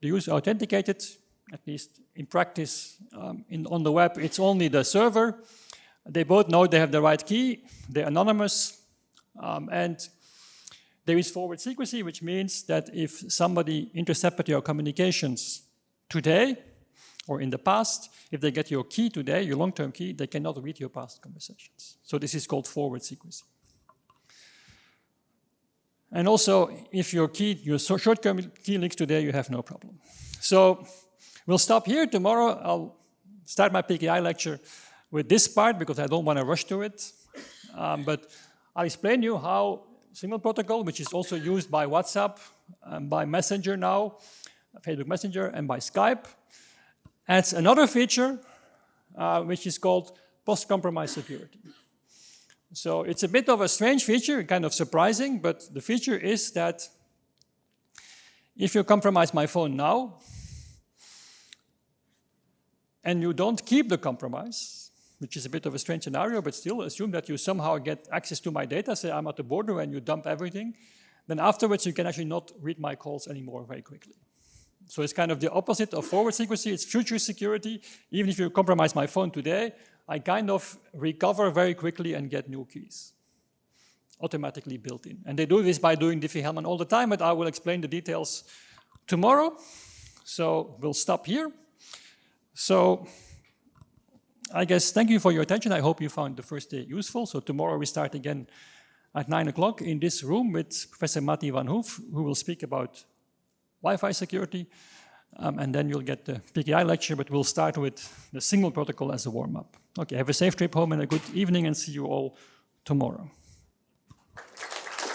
The user authenticated, at least in practice. On the web, it's only the server. They both know they have the right key. They're anonymous. And there is forward secrecy, which means that if somebody intercepted your communications today or in the past, if they get your key today, your long-term key, they cannot read your past conversations. So this is called forward secrecy. And also, if your shortcut key leaks today, you have no problem. So we'll stop here. Tomorrow, I'll start my PKI lecture with this part because I don't want to rush to it. But I'll explain you how Signal Protocol, which is also used by WhatsApp, by Messenger now, Facebook Messenger, and by Skype, adds another feature, which is called post-compromise security. So it's a bit of a strange feature, kind of surprising, but the feature is that if you compromise my phone now, and you don't keep the compromise, which is a bit of a strange scenario, but still assume that you somehow get access to my data, say I'm at the border and you dump everything, then afterwards you can actually not read my calls anymore very quickly. So it's kind of the opposite of forward secrecy, it's future security. Even if you compromise my phone today, I kind of recover very quickly and get new keys, automatically built in. And they do this by doing Diffie-Hellman all the time, but I will explain the details tomorrow. So we'll stop here. So I guess thank you for your attention. I hope you found the first day useful. So tomorrow we start again at 9 o'clock in this room with Professor Matti van Hoof, who will speak about Wi-Fi security. And then you'll get the PKI lecture, but we'll start with the Signal Protocol as a warm-up. Okay, have a safe trip home and a good evening, and see you all tomorrow.